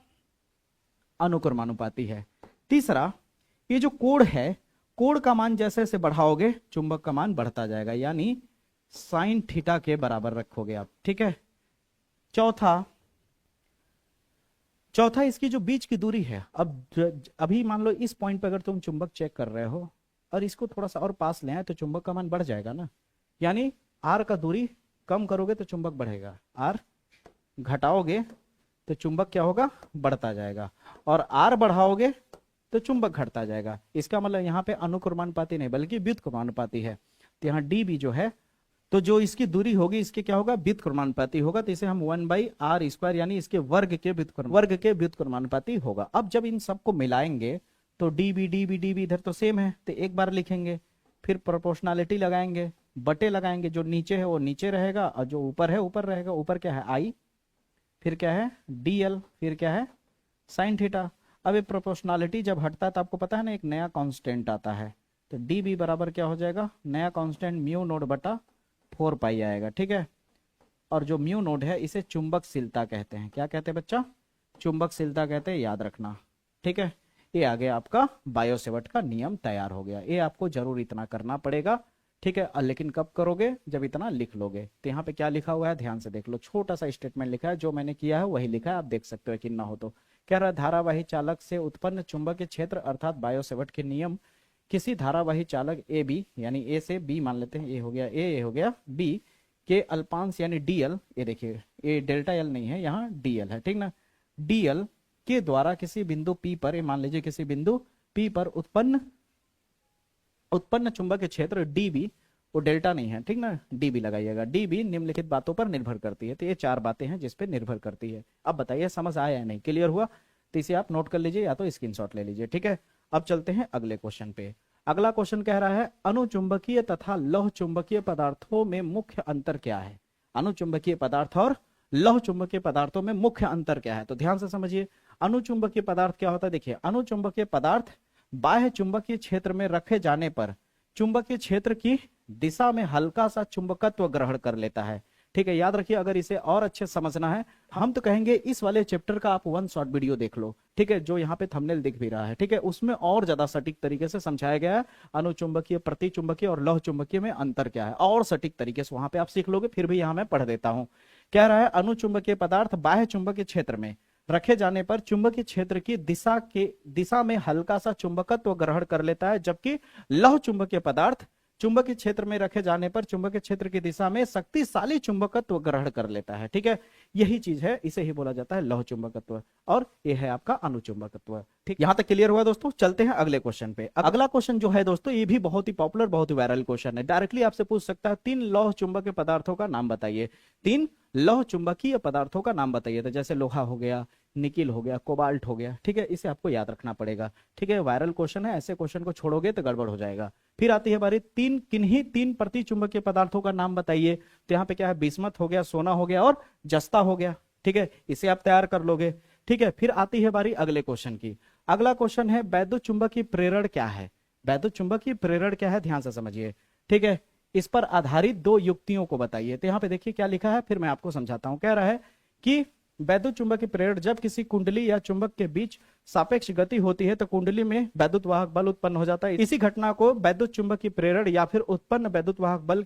अनुक्रमानुपाती है। तीसरा, ये जो कोण है, कोण का मान जैसे जैसे बढ़ाओगे चुंबक का मान बढ़ता जाएगा, यानी साइन थीटा के बराबर रखोगे आप, ठीक है। चौथा इसकी जो बीच की दूरी है, अब अभी मान लो इस पॉइंट पे अगर तुम चुंबक चेक कर रहे हो और इसको थोड़ा सा और पास ले आए तो चुंबक का मान बढ़ जाएगा ना, यानी आर का दूरी कम करोगे तो चुंबक बढ़ेगा, आर घटाओगे तो चुंबक क्या होगा? बढ़ता जाएगा, और आर बढ़ाओगे तो चुंबक घटता जाएगा। इसका मतलब यहाँ पे अनुक्रमानुपाती नहीं बल्कि व्युत्क्रमानुपाती है। तो यहाँ डी बी जो है, तो जो इसकी दूरी होगी इसके क्या होगा? व्युत्क्रमानुपाती होगा। तो इसे हम 1/r² यानी इसके वर्ग के व्युत्क्रमानुपाती होगा। अब जब इन सबको मिलाएंगे तो डी बी इधर तो सेम है, तो एक बार लिखेंगे, फिर प्रोपोर्शनलिटी लगाएंगे, बटे लगाएंगे, जो नीचे है वो नीचे रहेगा और जो ऊपर है ऊपर रहेगा। ऊपर क्या है? आई, फिर क्या है? डीएल, फिर क्या है? Sine theta. अब ये प्रोपोर्शनलिटी जब हटता है तो आपको पता है ना एक नया कांस्टेंट आता है, तो डी बी बराबर क्या हो जाएगा? नया कांस्टेंट म्यू नोड बटा 4 पाई आएगा, ठीक है। और जो म्यू नोड है इसे चुंबकशीलता कहते हैं। क्या कहते हैं बच्चा? चुंबकशीलता कहते हैं, याद रखना, ठीक है। ये आगे आपका बायो सेवर्ट का नियम तैयार हो गया। ये आपको जरूर इतना करना पड़ेगा, ठीक है। लेकिन कब करोगे? जब इतना लिख लोगे। तो यहाँ पे क्या लिखा हुआ है ध्यान से देख लो, छोटा सा स्टेटमेंट लिखा है, जो मैंने किया है वही लिखा है, आप देख सकते हो कि ना हो तो। कह रहा है धारावाही चालक से उत्पन्न चुंबकीय क्षेत्र अर्थात बायो सेवर्ट के नियम किसी धारावाही चालक ए बी, यानी ए से बी मान लेते हैं, ए हो गया ए हो गया बी के अल्पांश यानी डीएल, ये देखिए ए डेल्टा एल नहीं है यहाँ डीएल है, ठीक ना। डीएल के द्वारा किसी बिंदु पी पर, मान लीजिए किसी बिंदु पी पर उत्पन्न चुंबकीय क्षेत्र डीबी, वो डेल्टा नहीं है, ठीक ना, डीबी लगाइएगा। डीबी निम्नलिखित बातों पर निर्भर करती है। तो ये 4 बातें हैं जिस पे निर्भर करती है। अब बताइए समझ आया या नहीं? क्लियर हुआ? तो इसे आप नोट कर लीजिए या तो स्क्रीनशॉट ले लीजिए, ठीक है। अब चलते हैं अगले क्वेश्चन पे। अगला क्वेश्चन कह रहा है अनुचुंबकीय तथा लौह चुंबकीय पदार्थों में मुख्य अंतर क्या है? अनुचुंबकीय पदार्थ और लौह चुंबकीय पदार्थों में मुख्य अंतर क्या है? तो ध्यान से समझिए, अनुचुंबकीय पदार्थ क्या होता है? देखिए, अनुचुंबकीय पदार्थ बाह्य चुंबकीय क्षेत्र में रखे जाने पर चुंबकीय क्षेत्र की दिशा में हल्का सा चुंबकत्व ग्रहण कर लेता है, ठीक है। याद रखिए, अगर इसे और अच्छे समझना है हम तो कहेंगे इस वाले चैप्टर का आप 1 शॉर्ट वीडियो देख लो, ठीक है, जो यहाँ पे थंबनेल दिख भी रहा है, ठीक है। उसमें और ज्यादा सटीक तरीके से समझाया गया है अनुचुंबकीय, प्रतिचुंबकीय और लौह चुंबकीय में अंतर क्या है, और सटीक तरीके से वहां पे आप सीख लोगे। फिर भी यहाँ मैं पढ़ देता हूँ। कह रहा है अनुचुंबकीय पदार्थ बाह्य चुंबकीय क्षेत्र में रखे जाने पर चुंबकीय क्षेत्र की दिशा में हल्का सा चुंबकत्व ग्रहण कर लेता है, जबकि लौह चुंबकीय पदार्थ चुंबकीय क्षेत्र में रखे जाने पर चुंबकीय क्षेत्र की दिशा में शक्तिशाली चुंबकत्व ग्रहण कर लेता है, ठीक है। यही चीज है, इसे ही बोला जाता है लौह चुंबकत्व, और यह है आपका अनुचुंबकत्व, ठीक। यहां तक क्लियर हुआ दोस्तों? चलते हैं अगले क्वेश्चन पे। अगला क्वेश्चन जो है दोस्तों, ये भी बहुत ही पॉपुलर, बहुत ही वायरल क्वेश्चन है। डायरेक्टली आपसे पूछ सकता है 3 लौह चुंबकीय पदार्थों का नाम बताइए। 3 लौह चुंबकीय पदार्थों का नाम बताइए। तो जैसे लोहा हो गया, निकिल हो गया, कोबाल्ट हो गया, ठीक है, इसे आपको याद रखना पड़ेगा। ठीक है, वायरल क्वेश्चन है, ऐसे क्वेश्चन को छोड़ोगे तो गड़बड़ हो जाएगा। फिर आती है बारी किन्हीं तीन प्रति चुंबकीय पदार्थों का नाम बताइए। तो यहाँ पे क्या है, बिस्मथ हो गया, सोना हो गया और जस्ता हो गया। ठीक है, इसे आप तैयार कर लोगे। ठीक है, फिर आती है बारी अगले क्वेश्चन की। अगला क्वेश्चन है वैद्युत चुंबकीय प्रेरण क्या है। वैद्युत चुंबकीय प्रेरण क्या है, ध्यान से समझिए। ठीक है, इस पर आधारित दो युक्तियों को बताइए। तो यहाँ पे देखिए क्या लिखा है, फिर मैं आपको समझाता हूं। कह रहा है कि वैद्युत चुंबकीय प्रेरण जब किसी कुंडली या चुंबक के बीच सापेक्ष गति होती है तो कुंडली में वैद्युत वाहक बल उत्पन्न हो जाता है। इसी घटना को वैद्युत चुंबकीय प्रेरण या फिर उत्पन्न वैद्युत वाहक बल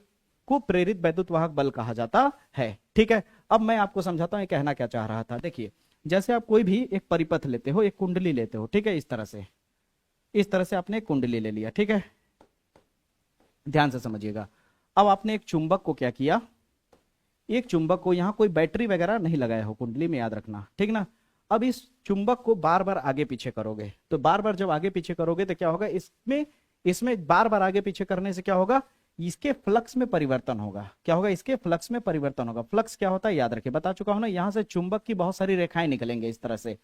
को प्रेरित वैद्युत वाहक बल कहा जाता है। ठीक है, अब मैं आपको समझाता हूं कहना क्या चाह रहा था। देखिए, जैसे आप कोई भी एक परिपथ लेते हो, एक कुंडली लेते हो, ठीक है, इस तरह से आपने एक कुंडली ले लिया। ठीक है, ध्यान से समझिएगा। अब आपने एक चुंबक को क्या किया, एक चुंबक को, यहां कोई बैटरी वगैरह नहीं लगाया हो कुंडली में, याद रखना, ठीक ना। अब इस चुंबक को बार बार आगे पीछे करोगे, तो बार बार जब आगे पीछे करोगे तो क्या होगा, इसमें बार बार आगे पीछे करने से क्या होगा, इसके फ्लक्स में परिवर्तन होगा। क्या होगा, इसके फ्लक्स में परिवर्तन होगा। फ्लक्स क्या होता है याद रखिए, बता चुका हूं ना, यहां से चुंबक की बहुत सारी रेखाएं निकलेंगे इस तरह से।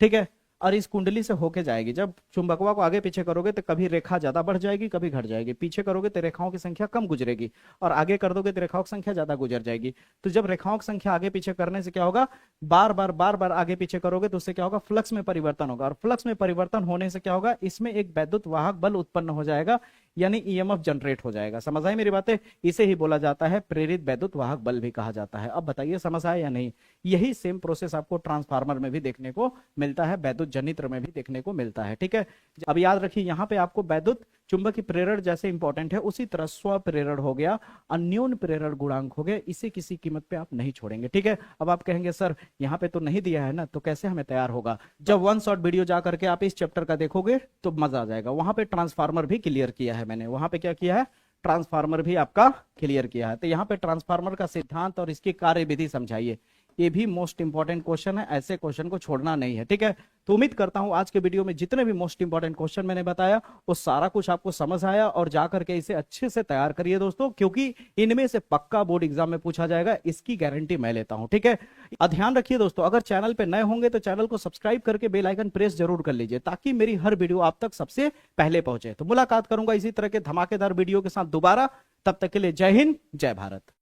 ठीक है, और इस कुंडली से होके जाएगी। जब चुंबकवा को आगे पीछे करोगे तो कभी रेखा ज्यादा बढ़ जाएगी, कभी घट जाएगी। पीछे करोगे तो रेखाओं की संख्या कम गुजरेगी, और आगे कर दोगे तो रेखाओं की संख्या ज्यादा गुजर जाएगी। तो जब रेखाओं की संख्या आगे पीछे करने से क्या होगा, बार बार आगे पीछे करोगे तो उससे क्या होगा, फ्लक्स में परिवर्तन होगा। और फ्लक्स में परिवर्तन होने से क्या होगा, इसमें एक वैद्युत वाहक बल उत्पन्न हो जाएगा, यानी ईएमएफ जनरेट हो जाएगा। समझ आई मेरी बातें। इसे ही बोला जाता है प्रेरित वैद्युत वाहक बल भी कहा जाता है। अब बताइए समझ आया या नहीं। यही सेम प्रोसेस आपको ट्रांसफार्मर में भी देखने को मिलता है, वैद्युत जनित्र में भी देखने को मिलता है। ठीक है, अब याद रखिए यहाँ पे आपको वैद्युत चुंबकीय प्रेरण जैसे इंपॉर्टेंट है, उसी तरह स्व प्रेरण हो गया, अन्योन प्रेरण गुणांक हो गया, इसे किसी कीमत पे आप नहीं छोड़ेंगे। ठीक है, अब आप कहेंगे सर यहाँ पे तो नहीं दिया है ना, तो कैसे हमें तैयार होगा। जब वन शॉट वीडियो जा करके आप इस चैप्टर का देखोगे तो मजा आ जाएगा। वहां पे ट्रांसफार्मर भी क्लियर किया है मैंने, वहां पे क्या किया है, ट्रांसफार्मर भी आपका क्लियर किया है। तो यहाँ पे ट्रांसफार्मर का सिद्धांत और इसकी कार्यविधि समझाइए। ये भी मोस्ट इंपॉर्टेंट क्वेश्चन है, ऐसे क्वेश्चन को छोड़ना नहीं है। ठीक है, तो उम्मीद करता हूं आज के वीडियो में जितने भी मोस्ट इंपॉर्टेंट क्वेश्चन मैंने बताया वो सारा कुछ आपको समझ आया, और जाकर के इसे अच्छे से तैयार करिए दोस्तों, क्योंकि इनमें से पक्का बोर्ड एग्जाम में पूछा जाएगा, इसकी गारंटी मैं लेता हूं। ठीक है, ध्यान रखिए दोस्तों, अगर चैनल पे नए होंगे तो चैनल को सब्सक्राइब करके बेल आइकन प्रेस जरूर कर लीजिए, ताकि मेरी हर वीडियो आप तक सबसे पहले पहुंचे। तो मुलाकात करूंगा इसी तरह के धमाकेदार वीडियो के साथ दोबारा, तब तक के लिए जय हिंद, जय भारत।